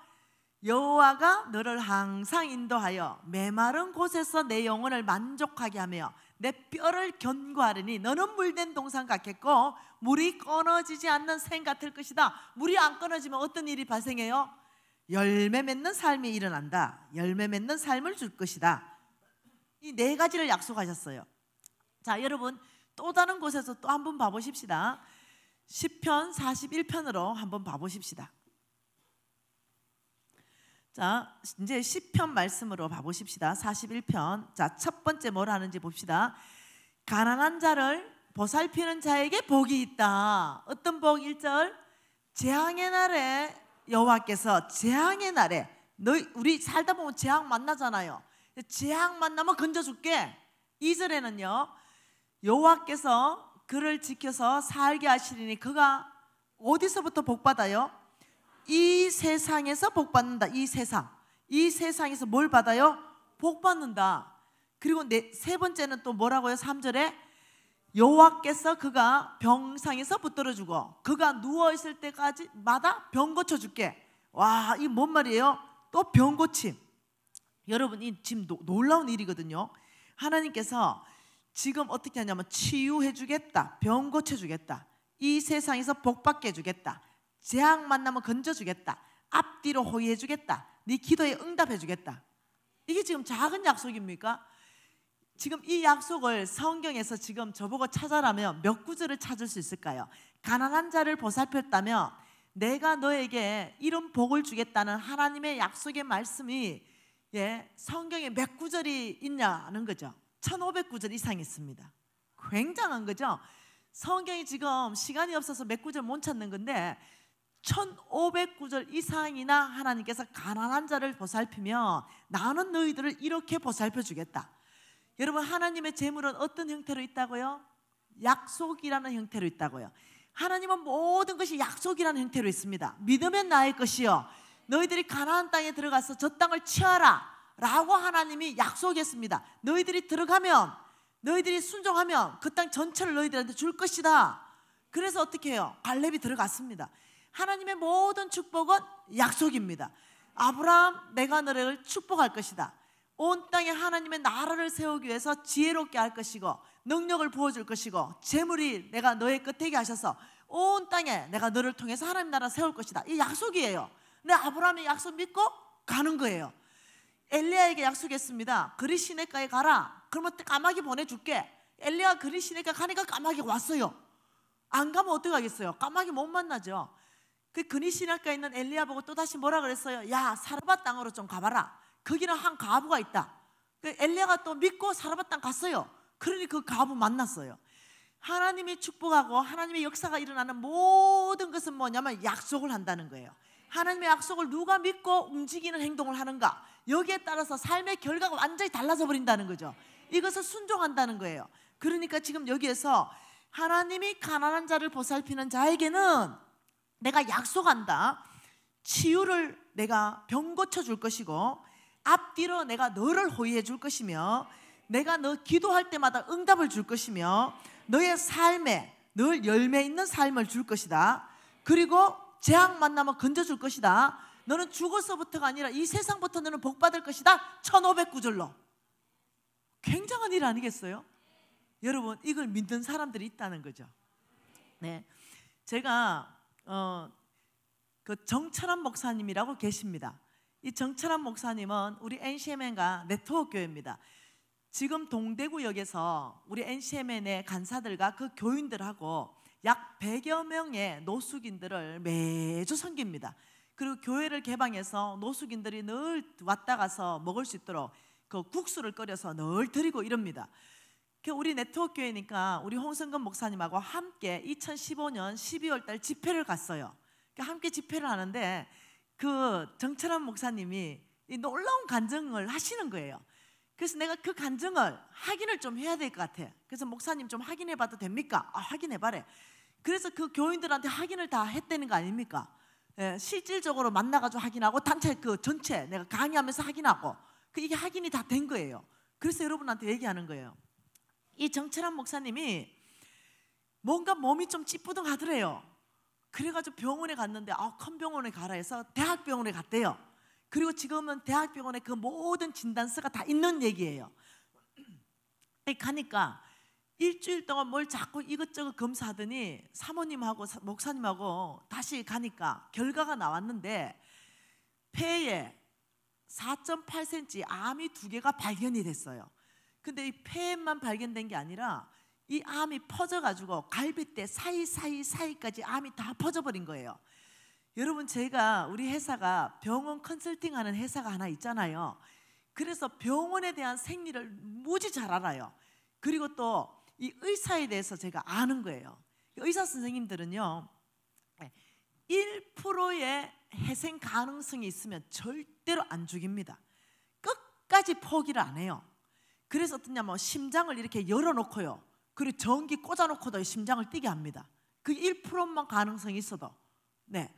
여호와가 너를 항상 인도하여 메마른 곳에서 내 영혼을 만족하게 하며 내 뼈를 견고하리니 너는 물된 동산 같겠고 물이 끊어지지 않는 샘 같을 것이다. 물이 안 끊어지면 어떤 일이 발생해요? 열매 맺는 삶이 일어난다. 열매 맺는 삶을 줄 것이다. 이 네 가지를 약속하셨어요. 자, 여러분, 또 다른 곳에서 또 한번 봐보십시다. 시편 41편으로 한번 봐보십시다. 자, 이제 시편 말씀으로 봐보십시다. 41편. 자, 첫 번째 뭘 하는지 봅시다. 가난한 자를 보살피는 자에게 복이 있다. 어떤 복? 1절, 재앙의 날에 여호와께서, 재앙의 날에, 우리 살다 보면 재앙 만나잖아요. 재앙 만나면 건져줄게. 2절에는요, 여호와께서 그를 지켜서 살게 하시리니 그가 어디서부터 복받아요? 이 세상에서 복받는다. 이 세상에서 뭘 받아요? 복받는다. 그리고 세 번째는 또 뭐라고요? 3절에 여호와께서 그가 병상에서 붙들어주고 그가 누워있을 때까지마다 병 고쳐줄게. 와, 이 뭔 말이에요? 또 병 고침. 여러분, 이 지금 놀라운 일이거든요. 하나님께서 지금 어떻게 하냐면 치유해 주겠다, 병 고쳐 주겠다, 이 세상에서 복받게 해주겠다, 재앙 만나면 건져주겠다, 앞뒤로 호위해 주겠다, 네 기도에 응답해 주겠다. 이게 지금 작은 약속입니까? 지금 이 약속을 성경에서 지금 저보고 찾아라면 몇 구절을 찾을 수 있을까요? 가난한 자를 보살폈다며 내가 너에게 이런 복을 주겠다는 하나님의 약속의 말씀이 성경에 몇 구절이 있냐는 거죠. 1500구절 이상 있습니다. 굉장한 거죠. 성경이 지금 시간이 없어서 몇 구절 못 찾는 건데 1500구절 이상이나 하나님께서 가난한 자를 보살피며 나는 너희들을 이렇게 보살펴 주겠다. 여러분, 하나님의 재물은 어떤 형태로 있다고요? 약속이라는 형태로 있다고요. 하나님은 모든 것이 약속이라는 형태로 있습니다. 믿으면 나의 것이요 너희들이 가나안 땅에 들어가서 저 땅을 취하라 라고 하나님이 약속했습니다. 너희들이 들어가면, 너희들이 순종하면 그 땅 전체를 너희들한테 줄 것이다. 그래서 어떻게 해요? 갈렙이 들어갔습니다. 하나님의 모든 축복은 약속입니다. 아브라함, 내가 너를 축복할 것이다. 온 땅에 하나님의 나라를 세우기 위해서 지혜롭게 할 것이고 능력을 부어줄 것이고 재물이 내가 너의 끝에게 하셔서 온 땅에 내가 너를 통해서 하나님 나라 세울 것이다. 이 약속이에요. 근데 아브라함이 약속 믿고 가는 거예요. 엘리야에게 약속했습니다. 그리 시내가에 가라. 그러면 까마귀 보내줄게. 엘리야가 그리 시내가 가니까 까마귀가 왔어요. 안 가면 어떻게 하겠어요? 까마귀 못 만나죠. 그 그리 시내가에 있는 엘리야 보고 또다시 뭐라 그랬어요? 야, 사르밧 땅으로 좀 가봐라. 거기는 한 과부가 있다. 그 엘리야가 또 믿고 사르밧 땅 갔어요. 그러니 그 과부 만났어요. 하나님이 축복하고 하나님의 역사가 일어나는 모든 것은 뭐냐면 약속을 한다는 거예요. 하나님의 약속을 누가 믿고 움직이는 행동을 하는가, 여기에 따라서 삶의 결과가 완전히 달라져 버린다는 거죠. 이것을 순종한다는 거예요. 그러니까 지금 여기에서 하나님이 가난한 자를 보살피는 자에게는 내가 약속한다. 치유를 내가 병 고쳐줄 것이고 앞뒤로 내가 너를 호위해 줄 것이며 내가 너 기도할 때마다 응답을 줄 것이며 너의 삶에 늘 열매 있는 삶을 줄 것이다. 그리고 재앙 만나면 건져줄 것이다. 너는 죽어서부터가 아니라 이 세상부터 너는 복받을 것이다. 1500구절로. 굉장한 일 아니겠어요? 여러분, 이걸 믿는 사람들이 있다는 거죠. 네, 제가 그 정철환 목사님이라고 계십니다. 이 정철환 목사님은 우리 NCMN과 네트워크 교회입니다. 지금 동대구역에서 우리 NCMN의 간사들과 그 교인들하고 약 100여 명의 노숙인들을 매주 섬깁니다. 그리고 교회를 개방해서 노숙인들이 늘 왔다 가서 먹을 수 있도록 그 국수를 끓여서 늘 드리고 이럽니다. 우리 네트워크 교회니까 우리 홍성근 목사님하고 함께 2015년 12월 달 집회를 갔어요. 함께 집회를 하는데 그 정철환 목사님이 이 놀라운 간증을 하시는 거예요. 그래서 내가 그 간증을 확인을 좀 해야 될 것 같아. 그래서 목사님 좀 확인해 봐도 됩니까? 확인해 봐래. 그래서 그 교인들한테 확인을 다 했다는 거 아닙니까? 예, 실질적으로 만나가지고 확인하고 단체 그 전체 내가 강의하면서 확인하고 이게 확인이 다 된 거예요. 그래서 여러분한테 얘기하는 거예요. 이 정철환 목사님이 뭔가 몸이 좀 찌뿌둥하더래요. 그래가지고 병원에 갔는데 큰 병원에 가라 해서 대학병원에 갔대요. 그리고 지금은 대학병원에 그 모든 진단서가 다 있는 얘기예요. 가니까 일주일 동안 뭘 자꾸 이것저것 검사하더니 사모님하고 목사님하고 다시 가니까 결과가 나왔는데 폐에 4.8cm 암이 2개가 발견이 됐어요. 근데 이 폐에만 발견된 게 아니라 이 암이 퍼져가지고 갈비뼈 사이까지 암이 다 퍼져버린 거예요. 여러분, 제가 우리 회사가 병원 컨설팅하는 회사가 하나 있잖아요. 그래서 병원에 대한 생리를 무지 잘 알아요. 그리고 또 이 의사에 대해서 제가 아는 거예요. 의사 선생님들은요 1%의 회생 가능성이 있으면 절대로 안 죽입니다. 끝까지 포기를 안 해요. 그래서 어떠냐면 심장을 이렇게 열어놓고요, 그리고 전기 꽂아놓고도 심장을 뛰게 합니다. 그 1%만 가능성이 있어도. 네,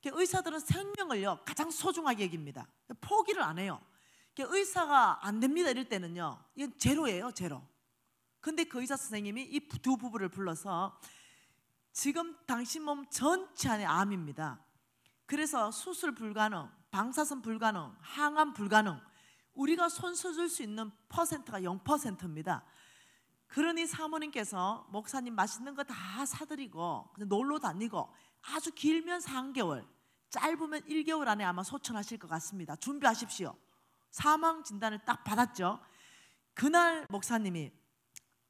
의사들은 생명을요 가장 소중하게 여깁니다. 포기를 안 해요. 의사가 안 됩니다 이럴 때는요 이건 제로예요, 제로. 근데 그 의사 선생님이 이 두 부부를 불러서 지금 당신 몸 전체 안에 암입니다. 그래서 수술 불가능, 방사선 불가능, 항암 불가능, 우리가 손 써줄 수 있는 퍼센트가 0%입니다. 그러니 사모님께서 목사님 맛있는 거 다 사드리고 놀러 다니고 아주 길면 3개월, 짧으면 1개월 안에 아마 소천하실 것 같습니다. 준비하십시오. 사망 진단을 딱 받았죠. 그날 목사님이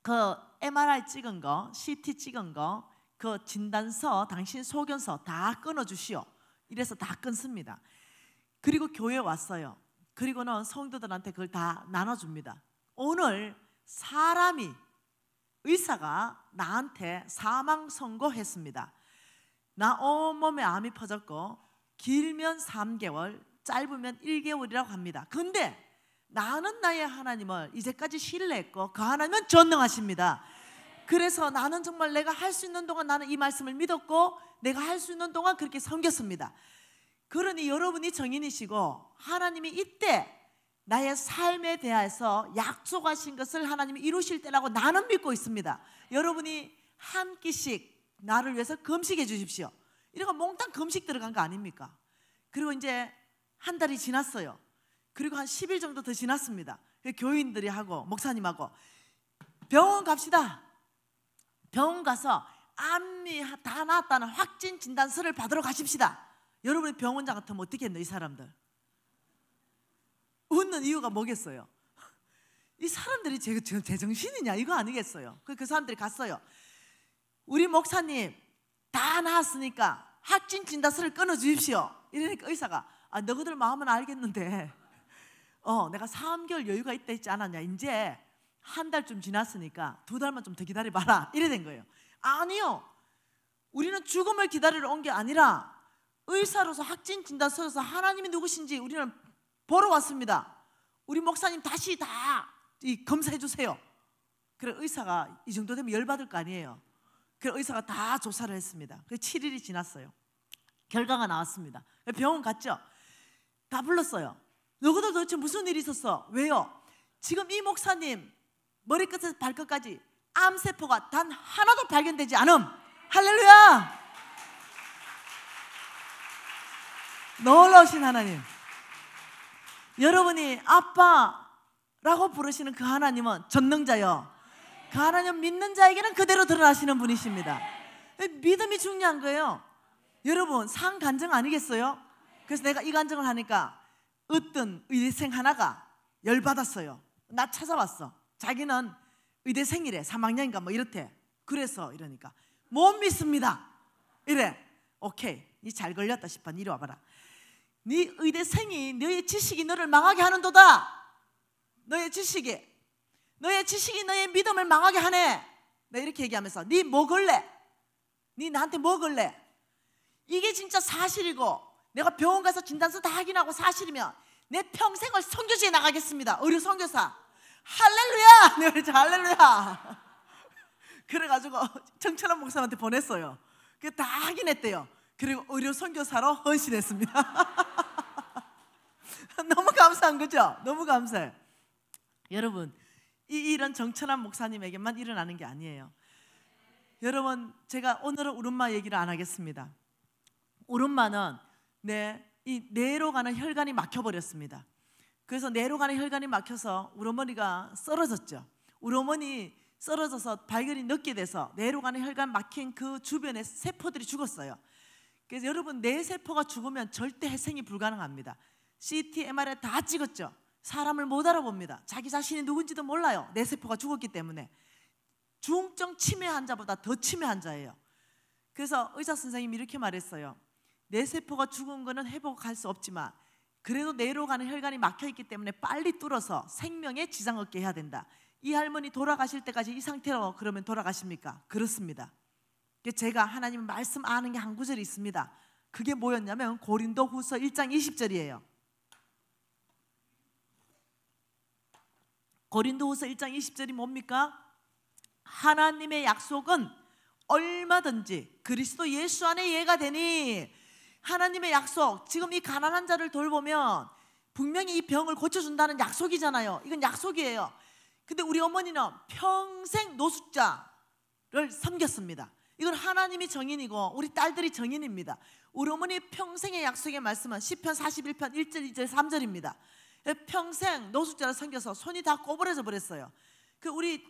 그 MRI 찍은 거, CT 찍은 거, 그 진단서, 당신 소견서 다 끊어주시오. 이래서 다 끊습니다. 그리고 교회에 왔어요. 그리고는 성도들한테 그걸 다 나눠줍니다. 오늘 사람이, 의사가 나한테 사망 선고했습니다. 나 온몸에 암이 퍼졌고 길면 3개월, 짧으면 1개월이라고 합니다. 근데 나는 나의 하나님을 이제까지 신뢰했고 그 하나님은 전능하십니다. 그래서 나는 정말 내가 할 수 있는 동안 나는 이 말씀을 믿었고 내가 할 수 있는 동안 그렇게 섬겼습니다. 그러니 여러분이 정인이시고 하나님이 이때 나의 삶에 대해서 약속하신 것을 하나님이 이루실 때라고 나는 믿고 있습니다. 여러분이 한 끼씩 나를 위해서 금식해 주십시오. 이러고 몽땅 금식 들어간 거 아닙니까? 그리고 이제 한 달이 지났어요. 그리고 한 10일 정도 더 지났습니다. 교인들이 하고 목사님하고 병원 갑시다. 병원 가서 암이 다 나았다는 확진 진단서를 받으러 가십시다. 여러분이 병원장 같으면 어떻게 했나 이 사람들? 웃는 이유가 뭐겠어요? 이 사람들이 지금 제정신이냐 이거 아니겠어요? 그 사람들이 갔어요. 우리 목사님 다 나았으니까 확진 진단서를 끊어주십시오. 이러니까 의사가 너희들 마음은 알겠는데 내가 3개월 여유가 있다 했지 않았냐? 이제 한 달쯤 지났으니까 2달만 좀 더 기다려봐라 이래 된 거예요. 아니요, 우리는 죽음을 기다리러 온 게 아니라 의사로서 확진 진단서로서 하나님이 누구신지 우리는 보러 왔습니다. 우리 목사님 다시 다 검사해 주세요. 그래 의사가 이 정도 되면 열받을 거 아니에요. 그래 의사가 다 조사를 했습니다. 그래서 7일이 지났어요. 결과가 나왔습니다. 병원 갔죠. 다 불렀어요. 너희들 도대체 무슨 일이 있었어? 왜요? 지금 이 목사님 머리끝에서 발끝까지 암세포가 단 하나도 발견되지 않음. 할렐루야! 놀라우신 하나님. 여러분이 아빠라고 부르시는 그 하나님은 전능자요, 그 하나님 믿는 자에게는 그대로 드러나시는 분이십니다. 믿음이 중요한 거예요. 여러분 상 간증 아니겠어요? 그래서 내가 이 간증을 하니까 어떤 의대생 하나가 열받았어요. 나 찾아왔어. 자기는 의대생이래. 3학년인가 뭐 이렇대. 그래서 이러니까 못 믿습니다 이래. 오케이, 니 잘 걸렸다 싶어. 이리 와봐라. 네 의대생이 너의 지식이 너를 망하게 하는도다. 너의 지식이 너의 믿음을 망하게 하네. 나 이렇게 얘기하면서 네 뭐 걸래? 네 나한테 뭐 걸래? 이게 진짜 사실이고 내가 병원 가서 진단서 다 확인하고 사실이면 내 평생을 선교지에 나가겠습니다. 의료 선교사. 할렐루야! 내가 그랬죠. 할렐루야! 그래가지고 정철환 목사한테 보냈어요. 그게 다 확인했대요. 그리고 의료 선교사로 헌신했습니다. 너무 감사한 거죠? 너무 감사해요. 여러분 이 일은 정철환 목사님에게만 일어나는 게 아니에요. 여러분 제가 오늘은 우름마 얘기를 안 하겠습니다. 우름마는 이 뇌로 가는 혈관이 막혀버렸습니다. 그래서 뇌로 가는 혈관이 막혀서 우리 어머니가 쓰러졌죠. 우리 어머니 쓰러져서 발견이 늦게 돼서 뇌로 가는 혈관 막힌 그 주변에 세포들이 죽었어요. 그래서 여러분 뇌 세포가 죽으면 절대 회생이 불가능합니다. CT, MRI 다 찍었죠. 사람을 못 알아봅니다. 자기 자신이 누군지도 몰라요. 뇌 세포가 죽었기 때문에. 중증 치매 환자보다 더 치매 환자예요. 그래서 의사 선생님이 이렇게 말했어요. 뇌 세포가 죽은 거는 회복할 수 없지만 그래도 뇌로 가는 혈관이 막혀있기 때문에 빨리 뚫어서 생명에 지장 없게 해야 된다. 이 할머니 돌아가실 때까지 이 상태로 그러면 돌아가십니까? 그렇습니다. 제가 하나님 말씀 아는 게 한 구절이 있습니다. 그게 뭐였냐면 고린도후서 1장 20절이에요. 고린도후서 1장 20절이 뭡니까? 하나님의 약속은 얼마든지 그리스도 예수 안에 예가 되니. 하나님의 약속, 지금 이 가난한 자를 돌보면 분명히 이 병을 고쳐준다는 약속이잖아요. 이건 약속이에요. 근데 우리 어머니는 평생 노숙자를 섬겼습니다. 이건 하나님이 정인이고 우리 딸들이 정인입니다. 우리 어머니 평생의 약속의 말씀은 시편 41편 1절 2절 3절입니다. 평생 노숙자를 섬겨서 손이 다 꼬부러져 버렸어요. 그 우리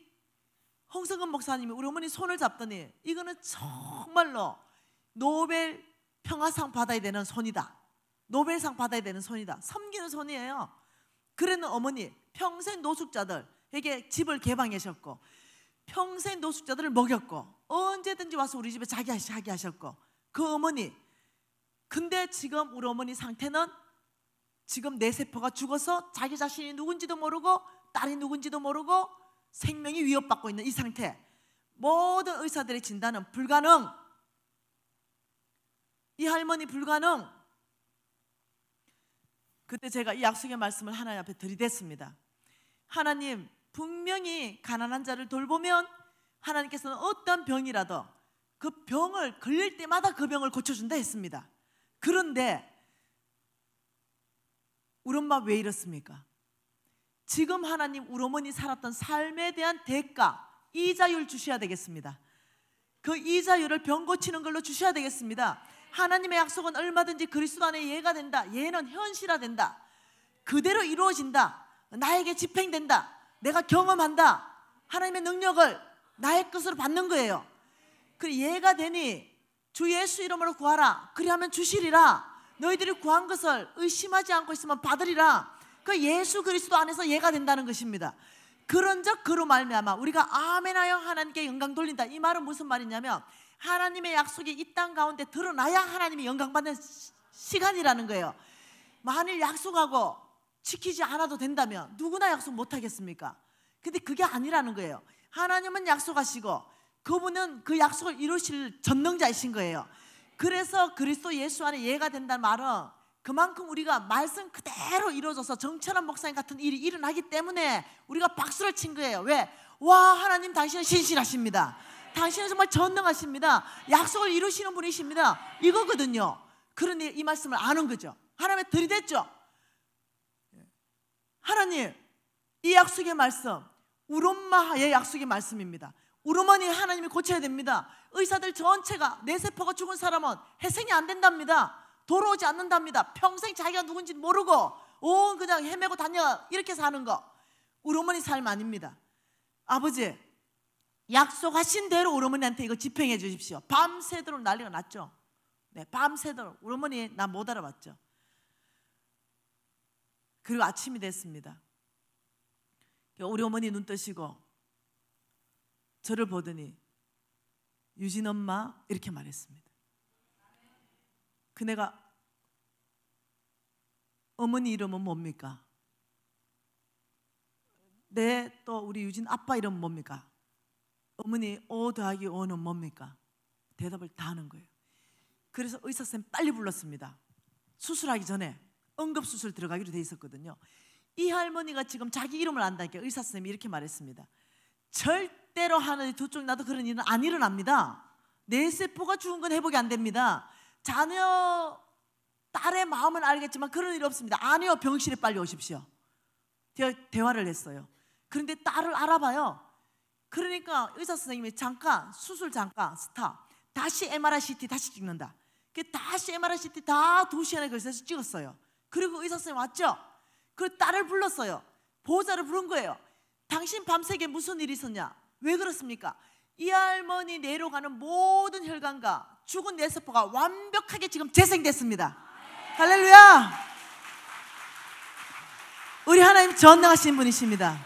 홍성근 목사님이 우리 어머니 손을 잡더니 이거는 정말로 노벨 평화상 받아야 되는 손이다. 노벨상 받아야 되는 손이다. 섬기는 손이에요. 그래는 어머니 평생 노숙자들에게 집을 개방하셨고 평생 노숙자들을 먹였고 언제든지 와서 우리 집에 자기 하셨고 그 어머니. 근데 지금 우리 어머니 상태는 지금 뇌세포가 죽어서 자기 자신이 누군지도 모르고 딸이 누군지도 모르고 생명이 위협받고 있는 이 상태. 모든 의사들의 진단은 불가능. 이 할머니 불가능. 그때 제가 이 약속의 말씀을 하나님 앞에 들이댔습니다. 하나님 분명히 가난한 자를 돌보면 하나님께서는 어떤 병이라도 그 병을 걸릴 때마다 그 병을 고쳐준다 했습니다. 그런데 우리 엄마 왜 이렇습니까? 지금 하나님 우리 어머니 살았던 삶에 대한 대가, 이자율 주셔야 되겠습니다. 그 이자율을 병 고치는 걸로 주셔야 되겠습니다. 하나님의 약속은 얼마든지 그리스도 안에 예가 된다. 예는 현실화된다. 그대로 이루어진다. 나에게 집행된다. 내가 경험한다. 하나님의 능력을 나의 것으로 받는 거예요. 그 예가 되니 주 예수 이름으로 구하라. 그리하면 주시리라. 너희들이 구한 것을 의심하지 않고 있으면 받으리라. 그 예수 그리스도 안에서 예가 된다는 것입니다. 그런즉 그로 말미암아 우리가 아멘하여 하나님께 영광 돌린다. 이 말은 무슨 말이냐면 하나님의 약속이 이 땅 가운데 드러나야 하나님이 영광 받는 시간이라는 거예요. 만일 약속하고 지키지 않아도 된다면 누구나 약속 못 하겠습니까? 근데 그게 아니라는 거예요. 하나님은 약속하시고 그분은 그 약속을 이루실 전능자이신 거예요. 그래서 그리스도 예수 안에 예가 된다는 말은 그만큼 우리가 말씀 그대로 이루어져서 정철한 목사님 같은 일이 일어나기 때문에 우리가 박수를 친 거예요. 왜? 와, 하나님 당신은 신실하십니다. 당신은 정말 전능하십니다. 약속을 이루시는 분이십니다. 이거거든요. 그러니 이 말씀을 아는 거죠. 하나님의 들이댔죠. 하나님, 이 약속의 말씀 우리 엄마의 약속의 말씀입니다. 우리 어머니 하나님이 고쳐야 됩니다. 의사들 전체가 뇌세포가 죽은 사람은 회생이 안 된답니다. 돌아오지 않는답니다. 평생 자기가 누군지 모르고 온 그냥 헤매고 다녀 이렇게 사는 거 우리 어머니 삶 아닙니다. 아버지, 약속하신 대로 우리 어머니한테 이거 집행해 주십시오. 밤새도록 난리가 났죠. 네, 밤새도록 우리 어머니 나 못 알아봤죠. 그리고 아침이 됐습니다. 우리 어머니 눈 뜨시고 저를 보더니 유진 엄마 이렇게 말했습니다. 그 내가 어머니 이름은 뭡니까? 네, 또 우리 유진 아빠 이름은 뭡니까? 어머니 O 더하기 O는 뭡니까? 대답을 다 하는 거예요. 그래서 의사선생님 빨리 불렀습니다. 수술하기 전에 응급수술 들어가기로 돼 있었거든요. 이 할머니가 지금 자기 이름을 안다니까 의사선생님이 이렇게 말했습니다. 절대로 하늘이 두 쪽 나도 그런 일은 안 일어납니다. 뇌세포가 죽은 건 회복이 안 됩니다. 자녀 딸의 마음은 알겠지만 그런 일이 없습니다. 아니요, 병실에 빨리 오십시오. 대화를 했어요. 그런데 딸을 알아봐요. 그러니까 의사 선생님이 잠깐 수술 잠깐 스탑, 다시 MRI CT 다시 찍는다. 다시 MRI CT 다 2시간에 걸쳐서 찍었어요. 그리고 의사 선생님 왔죠. 그 딸을 불렀어요. 보호자를 부른 거예요. 당신 밤새게 무슨 일이 있었냐? 왜 그렇습니까? 이 할머니 뇌로 가는 모든 혈관과 죽은 뇌세포가 완벽하게 지금 재생됐습니다. 할렐루야! 우리 하나님 전능하신 분이십니다.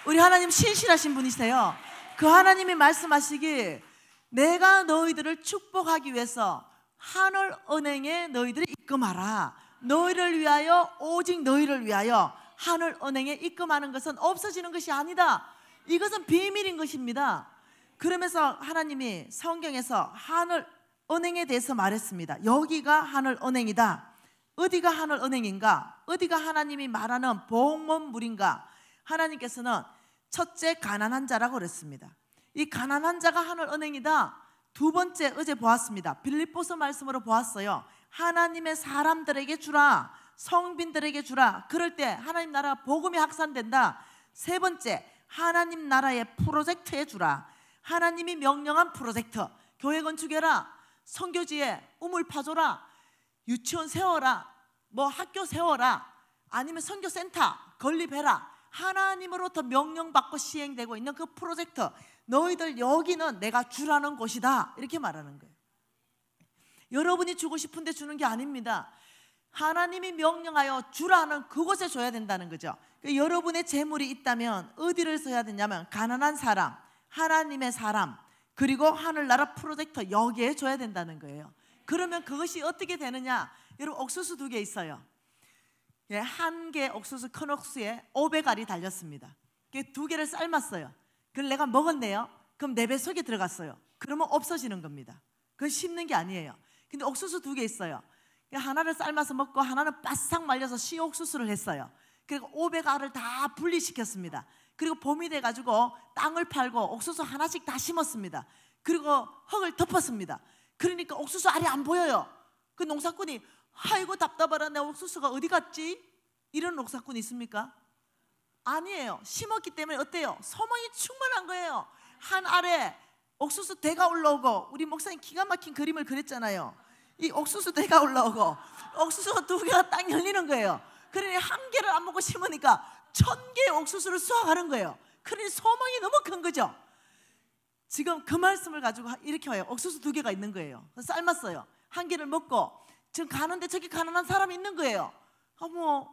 우리 하나님 신실하신 분이세요. 그 하나님이 말씀하시기 내가 너희들을 축복하기 위해서 하늘 은행에 너희들을 입금하라. 너희를 위하여 오직 너희를 위하여 하늘 은행에 입금하는 것은 없어지는 것이 아니다. 이것은 비밀인 것입니다. 그러면서 하나님이 성경에서 하늘 은행에 대해서 말했습니다. 여기가 하늘 은행이다. 어디가 하늘 은행인가? 어디가 하나님이 말하는 복문물인가? 하나님께서는 첫째 가난한 자라고 그랬습니다. 이 가난한 자가 하늘 은행이다. 두 번째 어제 보았습니다. 빌립보서 말씀으로 보았어요. 하나님의 사람들에게 주라. 성빈들에게 주라. 그럴 때 하나님 나라 복음이 확산된다. 세 번째 하나님 나라의 프로젝트에 주라. 하나님이 명령한 프로젝트. 교회 건축해라. 선교지에 우물 파줘라. 유치원 세워라. 뭐 학교 세워라. 아니면 선교센터 건립해라. 하나님으로부터 명령받고 시행되고 있는 그 프로젝트, 너희들 여기는 내가 주라는 곳이다. 이렇게 말하는 거예요. 여러분이 주고 싶은데 주는 게 아닙니다. 하나님이 명령하여 주라는 그곳에 줘야 된다는 거죠. 그러니까 여러분의 재물이 있다면 어디를 써야 되냐면 가난한 사람, 하나님의 사람, 그리고 하늘나라 프로젝트 여기에 줘야 된다는 거예요. 그러면 그것이 어떻게 되느냐? 여러분 옥수수 2개 있어요. 한 개 옥수수 큰 옥수수에 500알이 달렸습니다. 2개를 삶았어요. 그걸 내가 먹었네요. 그럼 내 배 속에 들어갔어요. 그러면 없어지는 겁니다. 그건 씹는 게 아니에요. 근데 옥수수 2개 있어요. 하나를 삶아서 먹고 하나는 바싹 말려서 씨옥수수를 했어요. 그리고 500알을 다 분리시켰습니다. 그리고 봄이 돼가지고 땅을 팔고 옥수수 하나씩 다 심었습니다. 그리고 흙을 덮었습니다. 그러니까 옥수수 알이 안 보여요. 그 농사꾼이 아이고 답답하라, 내 옥수수가 어디 갔지? 이런 농사꾼 있습니까? 아니에요. 심었기 때문에 어때요? 소망이 충만한 거예요. 한 알에 옥수수 대가 올라오고, 우리 목사님 기가 막힌 그림을 그렸잖아요. 이 옥수수 대가 올라오고 옥수수가 2개가 딱 열리는 거예요. 그러니 한 개를 안 먹고 심으니까 1000개의 옥수수를 수확하는 거예요. 그러니 소망이 너무 큰 거죠. 지금 그 말씀을 가지고 이렇게 와요. 옥수수 2개가 있는 거예요. 삶았어요. 1개를 먹고 지금 가는데 저기 가난한 사람이 있는 거예요. 뭐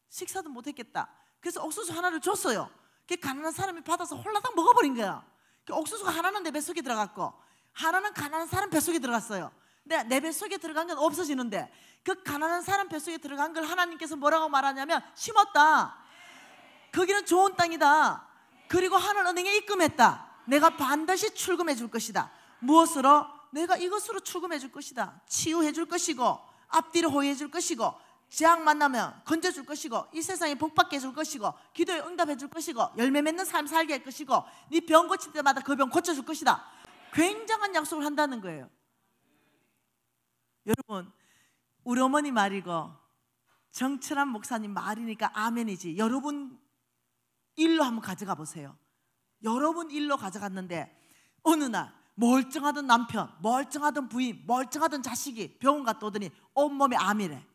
식사도 못했겠다. 그래서 옥수수 하나를 줬어요. 그 가난한 사람이 받아서 홀라당 먹어버린 거야. 그 옥수수가 하나는 내 뱃속에 들어갔고 하나는 가난한 사람 뱃속에 들어갔어요. 근데 내 뱃속에 들어간 건 없어지는데 그 가난한 사람 뱃속에 들어간 걸 하나님께서 뭐라고 말하냐면 심었다. 거기는 좋은 땅이다. 그리고 하늘은행에 입금했다. 내가 반드시 출금해 줄 것이다. 무엇으로? 내가 이것으로 출금해 줄 것이다. 치유해 줄 것이고 앞뒤로 호의해 줄 것이고 재앙 만나면 건져 줄 것이고 이 세상에 복받게 해줄 것이고 기도에 응답해 줄 것이고 열매 맺는 삶 살게 할 것이고 네 병 고칠 때마다 그 병 고쳐줄 것이다. 굉장한 약속을 한다는 거예요. 여러분, 우리 어머니 말이고 정철한 목사님 말이니까 아멘이지. 여러분 일로 한번 가져가 보세요. 여러분 일로 가져갔는데 어느 날 멀쩡하던 남편, 멀쩡하던 부인, 멀쩡하던 자식이 병원 갔다 오더니 온몸에 암이래.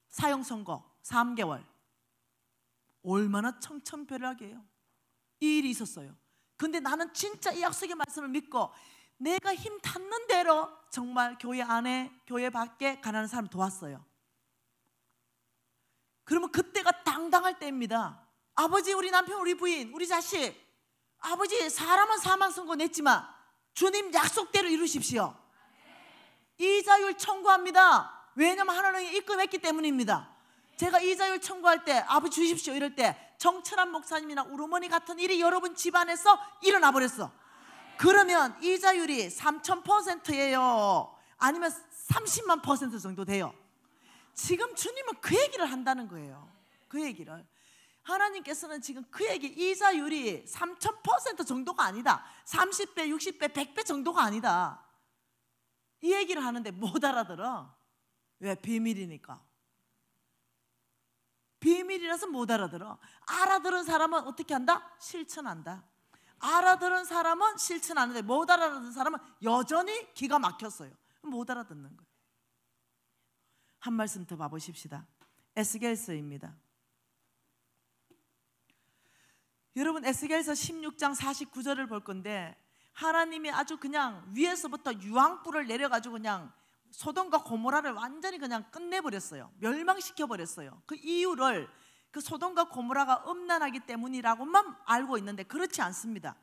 사형 선고 3개월. 얼마나 청천벽력이에요. 이 일이 있었어요. 근데 나는 진짜 이 약속의 말씀을 믿고 내가 힘 닿는 대로 정말 교회 안에 교회 밖에 가난한 사람 도왔어요. 그러면 그때가 당당할 때입니다. 아버지, 우리 남편, 우리 부인, 우리 자식, 아버지 사람은 사망 선고 냈지만 주님 약속대로 이루십시오. 이자율 청구합니다. 왜냐하면 하나님이 입금했기 때문입니다. 제가 이자율 청구할 때 아버지 주십시오 이럴 때 정철한 목사님이나 우리 어머니 같은 일이 여러분 집안에서 일어나 버렸어. 그러면 이자율이 3000%예요? 아니면 30만 % 정도 돼요? 지금 주님은 그 얘기를 한다는 거예요. 그 얘기를 하나님께서는 지금 그 얘기, 이자율이 3000% 정도가 아니다, 30배, 60배, 100배 정도가 아니다, 이 얘기를 하는데 못 알아들어. 왜? 비밀이니까. 비밀이라서 못 알아들어. 알아들은 사람은 어떻게 한다? 실천한다. 알아들은 사람은 실천하는데 못 알아듣는 사람은 여전히 기가 막혔어요. 못 알아듣는 거예요. 한 말씀 더 봐보십시다. 에스겔서입니다. 여러분, 에스겔서 16장 49절을 볼 건데 하나님이 아주 그냥 위에서부터 유황불을 내려가지고 그냥 소돔과 고모라를 완전히 그냥 끝내버렸어요. 멸망시켜버렸어요. 그 이유를 그 소돔과 고모라가 음란하기 때문이라고만 알고 있는데 그렇지 않습니다.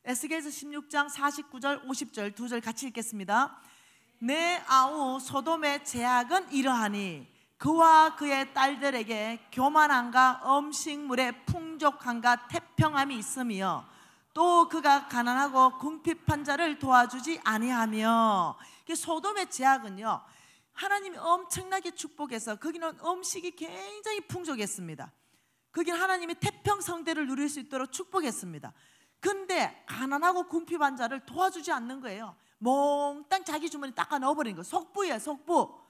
에스겔서 16장 49절 50절 두 절 같이 읽겠습니다. 내 아우 소돔의 제약은 이러하니 그와 그의 딸들에게 교만함과 음식물의 풍족함과 태평함이 있으며 또 그가 가난하고 궁핍한 자를 도와주지 아니하며. 소돔의 제약은요, 하나님이 엄청나게 축복해서 거기는 음식이 굉장히 풍족했습니다. 거기는 하나님이 태평성대를 누릴 수 있도록 축복했습니다. 근데 가난하고 궁핍한 자를 도와주지 않는 거예요. 몽땅 자기 주머니 닦아 넣어버린 거예요. 속부예요, 속부.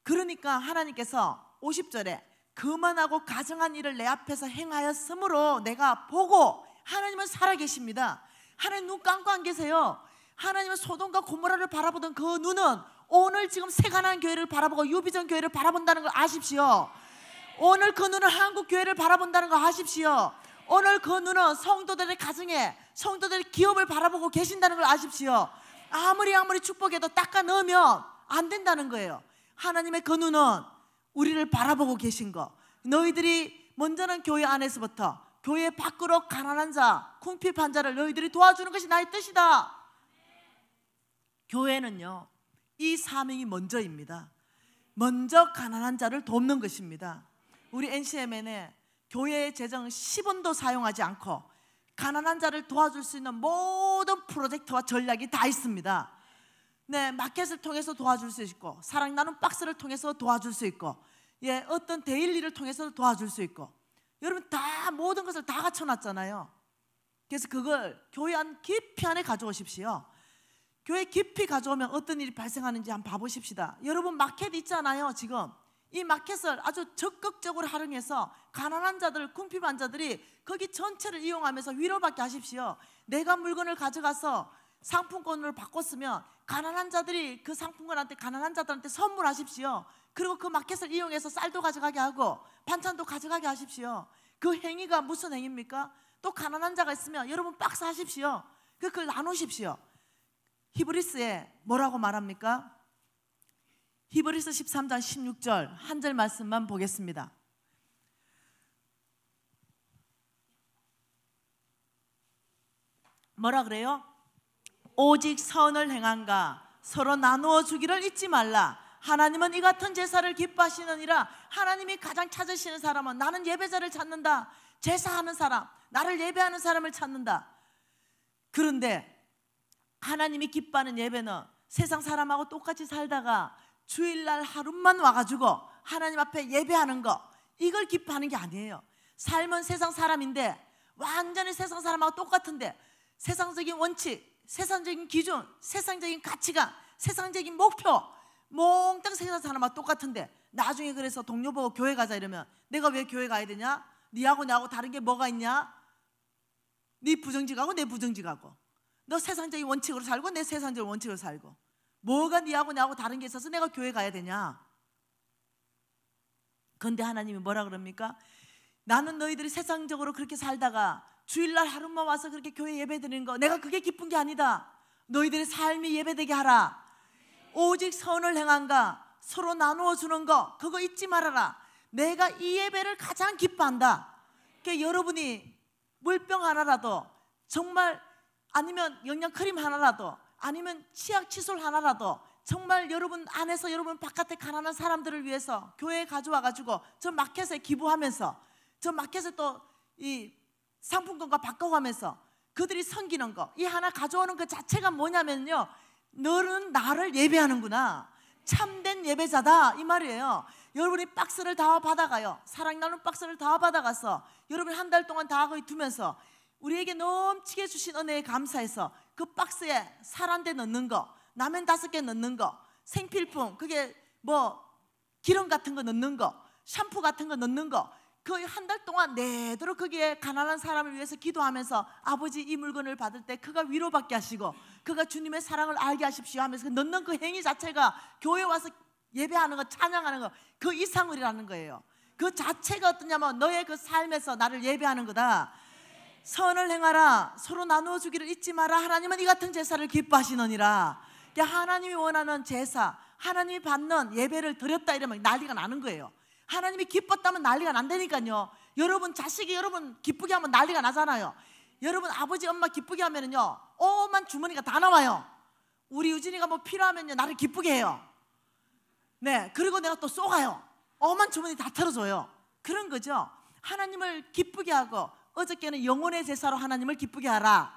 그러니까 하나님께서 50절에 그만하고 가증한 일을 내 앞에서 행하였으므로 내가 보고, 하나님은 살아계십니다. 하나님 눈 감고 안 계세요. 하나님은 소돔과 고모라를 바라보던 그 눈은 오늘 지금 새가난 교회를 바라보고 유비전 교회를 바라본다는 걸 아십시오. 오늘 그 눈은 한국 교회를 바라본다는 걸 아십시오. 오늘 그 눈은 성도들의 가정에, 성도들의 기업을 바라보고 계신다는 걸 아십시오. 아무리 축복해도 닦아 넣으면 안 된다는 거예요. 하나님의 그 눈은 우리를 바라보고 계신 거. 너희들이 먼저는 교회 안에서부터 교회 밖으로 가난한 자, 궁핍한 자를 너희들이 도와주는 것이 나의 뜻이다. 교회는요, 이 사명이 먼저입니다. 먼저 가난한 자를 돕는 것입니다. 우리 NCMN에 교회의 재정 10원도 사용하지 않고 가난한 자를 도와줄 수 있는 모든 프로젝트와 전략이 다 있습니다. 네, 마켓을 통해서 도와줄 수 있고, 사랑 나눔 박스를 통해서 도와줄 수 있고, 예, 어떤 데일리를 통해서 도와줄 수 있고, 여러분 다 모든 것을 다 갖춰놨잖아요. 그래서 그걸 교회 안 깊이 안에 가져오십시오. 교회 깊이 가져오면 어떤 일이 발생하는지 한번 봐보십시다. 여러분 마켓 있잖아요. 지금 이 마켓을 아주 적극적으로 활용해서 가난한 자들, 궁핍한 자들이 거기 전체를 이용하면서 위로받게 하십시오. 내가 물건을 가져가서 상품권으로 바꿨으면 가난한 자들이 그 상품권한테, 가난한 자들한테 선물하십시오. 그리고 그 마켓을 이용해서 쌀도 가져가게 하고 반찬도 가져가게 하십시오. 그 행위가 무슨 행위입니까? 또 가난한 자가 있으면 여러분 박스 하십시오. 그걸 나누십시오. 히브리스에 뭐라고 말합니까? 히브리서 13장 16절 한 절 말씀만 보겠습니다. 뭐라 그래요? 오직 선을 행한가 서로 나누어 주기를 잊지 말라. 하나님은 이 같은 제사를 기뻐하시느니라. 하나님이 가장 찾으시는 사람은 나는 예배자를 찾는다. 제사하는 사람, 나를 예배하는 사람을 찾는다. 그런데 하나님이 기뻐하는 예배는 세상 사람하고 똑같이 살다가 주일날 하루만 와가지고 하나님 앞에 예배하는 거, 이걸 기뻐하는 게 아니에요. 삶은 세상 사람인데 완전히 세상 사람하고 똑같은데 세상적인 원칙, 세상적인 기준, 세상적인 가치관, 세상적인 목표 몽땅 세상 사람하고 똑같은데 나중에 그래서 동료 보고 교회 가자 이러면 내가 왜 교회 가야 되냐? 니하고 나하고 다른 게 뭐가 있냐? 니 부정직하고 내 부정직하고, 너 세상적인 원칙으로 살고 내 세상적인 원칙으로 살고, 뭐가 니하고 나하고 다른 게 있어서 내가 교회 가야 되냐? 그런데 하나님이 뭐라 그럽니까? 나는 너희들이 세상적으로 그렇게 살다가 주일날 하루만 와서 그렇게 교회 예배 드리는 거, 내가 그게 기쁜 게 아니다. 너희들의 삶이 예배되게 하라. 오직 선을 행한가 서로 나누어 주는 거, 그거 잊지 말아라. 내가 이 예배를 가장 기뻐한다. 그러니까 여러분이 물병 하나라도, 정말 아니면 영양크림 하나라도, 아니면 치약 칫솔 하나라도 정말 여러분 안에서 여러분 바깥에 가난한 사람들을 위해서 교회에 가져와가지고 저 마켓에 기부하면서, 저 마켓에 또 이 상품권과 바꿔가면서 그들이 섬기는 거, 이 하나 가져오는 그 자체가 뭐냐면요, 너는 나를 예배하는구나, 참된 예배자다 이 말이에요. 여러분이 박스를 다 받아가요. 사랑 나눔 박스를 다 받아가서 여러분 한 달 동안 다 거기 두면서 우리에게 넘치게 주신 은혜에 감사해서 그 박스에 살 한 대 넣는 거, 라면 5개 넣는 거, 생필품, 그게 뭐 기름 같은 거 넣는 거, 샴푸 같은 거 넣는 거, 그 한 달 동안 내도록 거기에 가난한 사람을 위해서 기도하면서 아버지 이 물건을 받을 때 그가 위로받게 하시고 그가 주님의 사랑을 알게 하십시오 하면서 넣는 그 행위 자체가 교회 와서 예배하는 거, 찬양하는 거, 그 이상을이라는 거예요. 그 자체가 어떠냐면 너의 그 삶에서 나를 예배하는 거다. 선을 행하라, 서로 나누어 주기를 잊지 마라. 하나님은 이 같은 제사를 기뻐하시느니라. 하나님이 원하는 제사, 하나님이 받는 예배를 드렸다 이러면 난리가 나는 거예요. 하나님이 기뻤다면 난리가 난다니까요. 여러분 자식이 여러분 기쁘게 하면 난리가 나잖아요. 여러분 아버지 엄마 기쁘게 하면은요 오만 주머니가 다 나와요. 우리 유진이가 뭐 필요하면요 나를 기쁘게 해요. 네, 그리고 내가 또 쏘가요. 오만 주머니 다 털어줘요. 그런 거죠. 하나님을 기쁘게 하고, 어저께는 영혼의 제사로 하나님을 기쁘게 하라.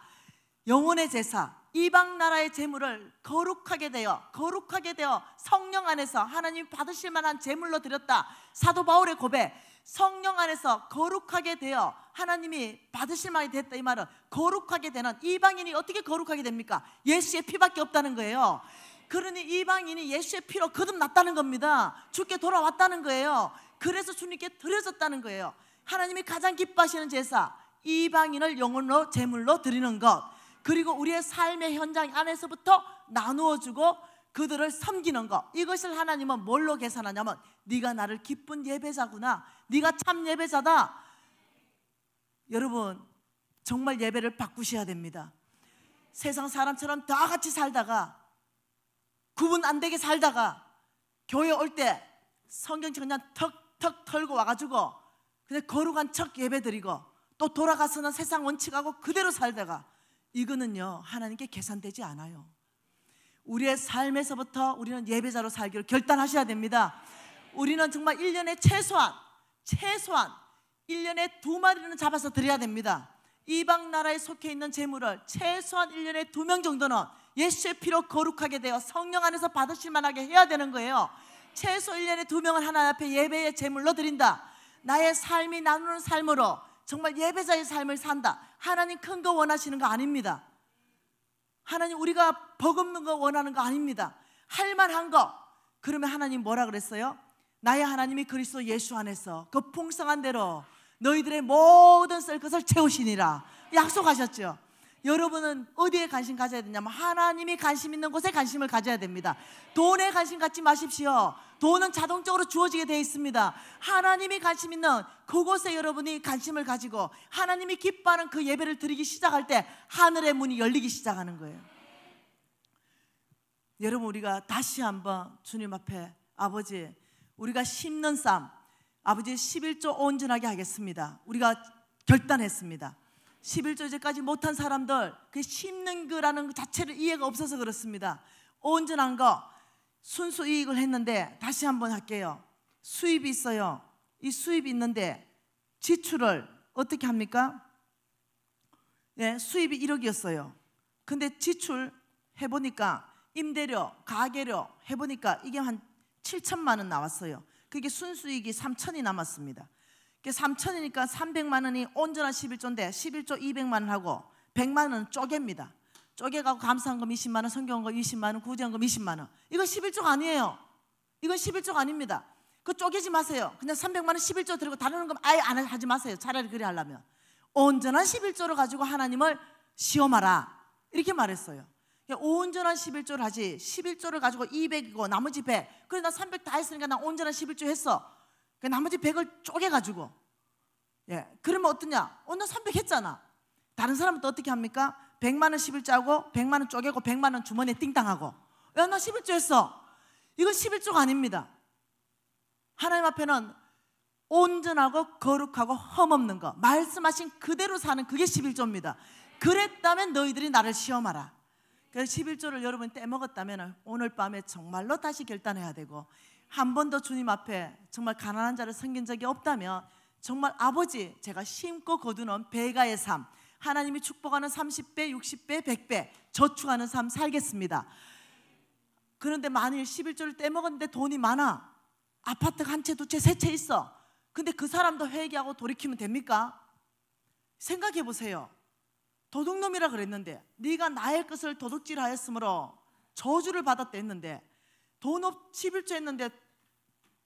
영혼의 제사, 이방 나라의 제물을 거룩하게 되어 성령 안에서 하나님 받으실 만한 제물로 드렸다. 사도 바울의 고백, 성령 안에서 거룩하게 되어 하나님이 받으실 만이 됐다. 이 말은 거룩하게 되는, 이방인이 어떻게 거룩하게 됩니까? 예수의 피밖에 없다는 거예요. 그러니 이방인이 예수의 피로 거듭났다는 겁니다. 주께 돌아왔다는 거예요. 그래서 주님께 드려졌다는 거예요. 하나님이 가장 기뻐하시는 제사, 이방인을 영혼으로 제물로 드리는 것, 그리고 우리의 삶의 현장 안에서부터 나누어주고 그들을 섬기는 것, 이것을 하나님은 뭘로 계산하냐면 네가 나를 기쁜 예배자구나, 네가 참 예배자다. 여러분 정말 예배를 바꾸셔야 됩니다. 세상 사람처럼 다 같이 살다가 구분 안 되게 살다가 교회 올 때 성경책 그냥 턱턱 털고 와가지고 그냥 거룩한 척 예배드리고 또 돌아가서는 세상 원칙하고 그대로 살다가, 이거는요 하나님께 계산되지 않아요. 우리의 삶에서부터 우리는 예배자로 살기를 결단하셔야 됩니다. 우리는 정말 1년에 최소한 1년에 2마리는 잡아서 드려야 됩니다. 이방 나라에 속해 있는 제물을 최소한 1년에 2명 정도는 예수의 피로 거룩하게 되어 성령 안에서 받으실 만하게 해야 되는 거예요. 최소 1년에 2명은 하나님 앞에 예배의 제물로 드린다. 나의 삶이 나누는 삶으로 정말 예배자의 삶을 산다. 하나님 큰 거 원하시는 거 아닙니다. 하나님 우리가 버금는 거 원하는 거 아닙니다. 할만한 거. 그러면 하나님 뭐라 그랬어요? 나의 하나님이 그리스도 예수 안에서 그 풍성한 대로 너희들의 모든 썰 것을 채우시니라 약속하셨죠. 여러분은 어디에 관심 가져야 되냐면 하나님이 관심 있는 곳에 관심을 가져야 됩니다. 돈에 관심 갖지 마십시오. 돈은 자동적으로 주어지게 되어 있습니다. 하나님이 관심 있는 그곳에 여러분이 관심을 가지고 하나님이 기뻐하는 그 예배를 드리기 시작할 때 하늘의 문이 열리기 시작하는 거예요. 여러분, 우리가 다시 한번 주님 앞에 아버지, 우리가 심는 삶, 아버지 11조 온전하게 하겠습니다. 우리가 결단했습니다. 11조 이제까지 못한 사람들, 그 심는 거라는 것 자체를 이해가 없어서 그렇습니다. 온전한 거, 순수 이익을 했는데 다시 한번 할게요. 수입이 있어요. 이 수입이 있는데 지출을 어떻게 합니까? 예, 수입이 1억이었어요. 근데 지출 해보니까 임대료, 가계료 해보니까 이게 한 7천만 원 나왔어요. 그게 순수익이 3천이 남았습니다. 3천이니까 300만 원이 온전한 11조인데 11조 200만 원 하고 100만 원은 쪼개입니다. 쪼개가고 감사한금 20만 원, 성경금 20만 원, 구제한금 20만 원. 이거 11조가 아니에요. 이건 11조가 아닙니다. 그거 쪼개지 마세요. 그냥 300만 원 11조 들고 다른 건 아예 안 하지 마세요. 차라리 그래 하려면 온전한 11조를 가지고 하나님을 시험하라 이렇게 말했어요. 온전한 11조를 하지 11조를 가지고 200이고 나머지 100. 그래 나 300 다 했으니까 나 온전한 11조 했어. 나머지 100을 쪼개가지고, 예, 그러면 어떠냐? 나 300 했잖아. 다른 사람은 또 어떻게 합니까? 100만 원 11조 하고 100만 원 쪼개고 100만 원 주머니에 띵땅하고, 야, 나 11조 했어. 이건 11조가 아닙니다. 하나님 앞에는 온전하고 거룩하고 흠없는 거, 말씀하신 그대로 사는 그게 11조입니다. 그랬다면 너희들이 나를 시험하라. 그래서 11조를 여러분이 떼먹었다면 오늘 밤에 정말로 다시 결단해야 되고, 한 번도 주님 앞에 정말 가난한 자를 섬긴 적이 없다면 정말 아버지, 제가 심고 거두는 배가의 삶, 하나님이 축복하는 30배, 60배, 100배 저축하는 삶 살겠습니다. 그런데 만일 11조를 떼먹었는데 돈이 많아, 아파트가 한 채, 두 채, 세 채 있어. 근데 그 사람도 회개하고 돌이키면 됩니까? 생각해 보세요. 도둑놈이라 그랬는데 네가 나의 것을 도둑질하였으므로 저주를 받았다 했는데, 돈 없 11조 했는데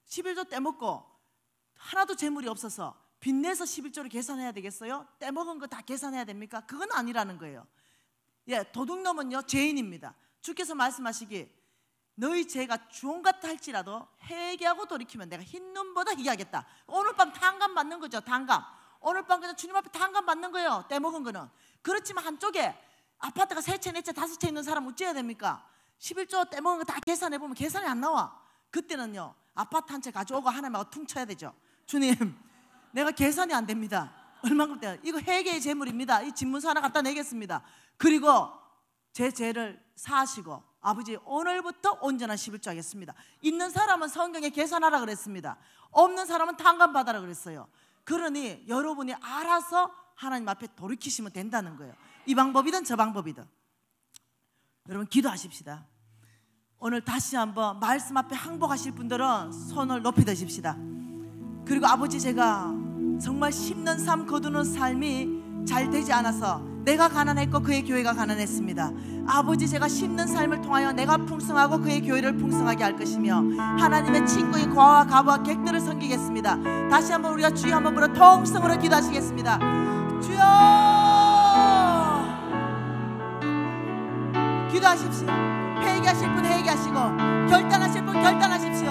11조 떼먹고 하나도 재물이 없어서 빚내서 11조를 계산해야 되겠어요? 떼먹은 거 다 계산해야 됩니까? 그건 아니라는 거예요. 예, 도둑놈은요 죄인입니다. 주께서 말씀하시기, 너희 죄가 주홍 같다 할지라도 회개하고 돌이키면 내가 흰 눈보다 희게 하겠다. 오늘 밤 탕감 받는 거죠. 탕감. 오늘 밤 그냥 주님 앞에 탕감 받는 거예요. 떼먹은 거는. 그렇지만 한쪽에 아파트가 세 채, 네 채, 다섯 채 있는 사람 어찌해야 됩니까? 11조 떼먹은 거 다 계산해보면 계산이 안 나와. 그때는요 아파트 한 채 가져오고 하나님하고 퉁쳐야 되죠. 주님, 내가 계산이 안 됩니다. 얼마큼 떼요? 이거 회개의 재물입니다. 이 집문서 하나 갖다 내겠습니다. 그리고 제 죄를 사하시고 아버지 오늘부터 온전한 11조 하겠습니다. 있는 사람은 성경에 계산하라 그랬습니다. 없는 사람은 탕감 받아라 그랬어요. 그러니 여러분이 알아서 하나님 앞에 돌이키시면 된다는 거예요. 이 방법이든 저 방법이든. 여러분 기도하십시다. 오늘 다시 한번 말씀 앞에 항복하실 분들은 손을 높이 드십시다. 그리고 아버지, 제가 정말 심는 삶 거두는 삶이 잘 되지 않아서 내가 가난했고 그의 교회가 가난했습니다. 아버지, 제가 심는 삶을 통하여 내가 풍성하고 그의 교회를 풍성하게 할 것이며 하나님의 친구인 과와 가부와 객들을 섬기겠습니다. 다시 한번 우리가 주여 한번 불어 통성으로 기도하시겠습니다. 주여, 기도하십시오. 회개하실 분 회개하시고 결단하실 분 결단하십시오.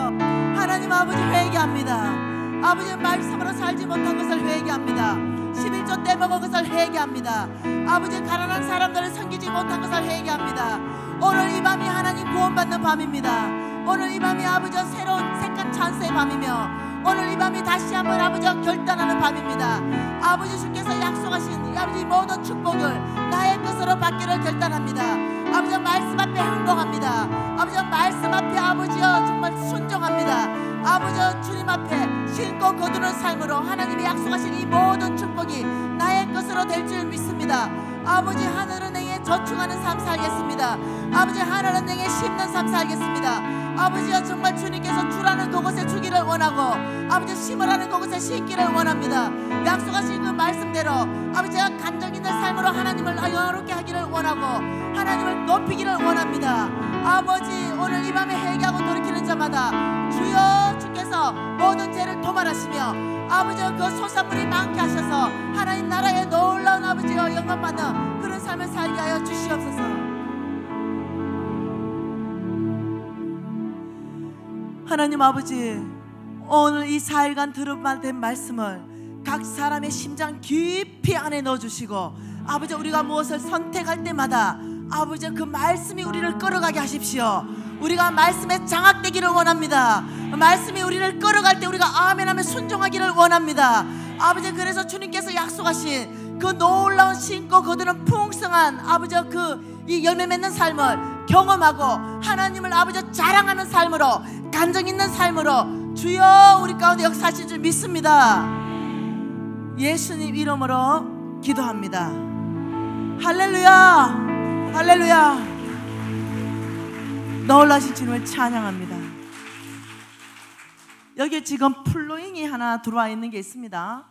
하나님 아버지, 회개합니다. 아버지, 말씀으로 살지 못한 것을 회개합니다. 11조 떼먹은 것을 회개합니다. 아버지, 가난한 사람들을 섬기지 못한 것을 회개합니다. 오늘 이 밤이 하나님 구원받는 밤입니다. 오늘 이 밤이 아버지 새로운 색깔 찬스의 밤이며 오늘 이 밤이 다시 한번 아버지 결단하는 밤입니다. 아버지, 주께서 약속하신 아버지 모든 축복을 나의 것으로 받기를 결단합니다. 아버지, 말씀 앞에 항복합니다. 아버지, 말씀 앞에 아버지여 정말 순종합니다. 아버지, 주님 앞에 신고 거두는 삶으로 하나님이 약속하신 이 모든 축복이 나의 것으로 될 줄 믿습니다. 아버지, 하늘은행에 저축하는 삶 살겠습니다. 아버지, 하늘은행에 심는 삶 살겠습니다. 아버지야, 정말 주님께서 주라는 그곳에 주기를 원하고 아버지, 심으라는 그곳에 심기를 원합니다. 약속하신 그 말씀대로 아버지가 간정 있는 삶으로 하나님을 영화롭게 하기를 원하고 하나님을 높이기를 원합니다. 아버지, 오늘 이 밤에 회개하고 돌이키는 자마다 주여, 주께서 모든 죄를 도말하시며 아버지 그 소산물이 많게 하셔서 하나님 나라의 놀라운 아버지여 영광받는 그런 삶을 살게 하여 주시옵소서. 하나님 아버지, 오늘 이 4일간 들어된 말씀을 각 사람의 심장 깊이 안에 넣어주시고, 아버지 우리가 무엇을 선택할 때마다 아버지 그 말씀이 우리를 끌어가게 하십시오. 우리가 말씀에 장악되기를 원합니다. 말씀이 우리를 끌어갈 때 우리가 아멘하며 순종하기를 원합니다. 아버지, 그래서 주님께서 약속하신 그 놀라운 신고 거두는 풍성한 아버지 그 이 열매 맺는 삶을 경험하고 하나님을 아버지 자랑하는 삶으로, 간증 있는 삶으로 주여 우리 가운데 역사하실 줄 믿습니다. 예수님 이름으로 기도합니다. 할렐루야, 할렐루야. 놀라신 주님을 찬양합니다. 여기 지금 플로잉이 하나 들어와 있는 게 있습니다.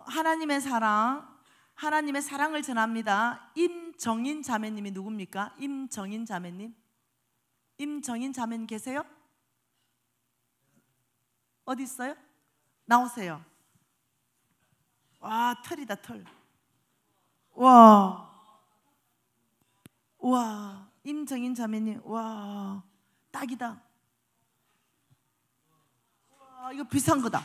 하나님의 사랑, 하나님의 사랑을 전합니다. 임정인 자매님이 누굽니까? 임정인 자매님, 임정인 자매님 계세요? 어디 있어요? 나오세요. 와, 털이다, 털. 와, 와, 임정인 자매님, 와, 딱이다. 와, 이거 비싼 거다.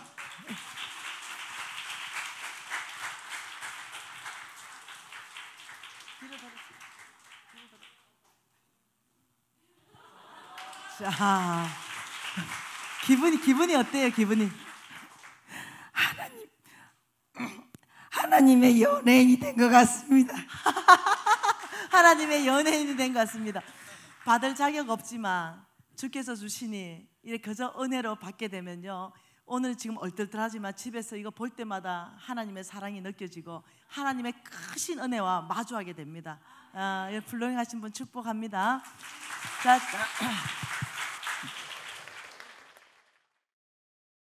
자, 기분이 어때요? 기분이? 하나님의 연예인이 된 것 같습니다. 하나님의 연예인이 된 것 같습니다. 받을 자격 없지만 주께서 주시니 이렇게 그저 은혜로 받게 되면요, 오늘 지금 얼떨떨하지만 집에서 이거 볼 때마다 하나님의 사랑이 느껴지고 하나님의 크신 은혜와 마주하게 됩니다. 플로잉 하신 분 축복합니다. 자,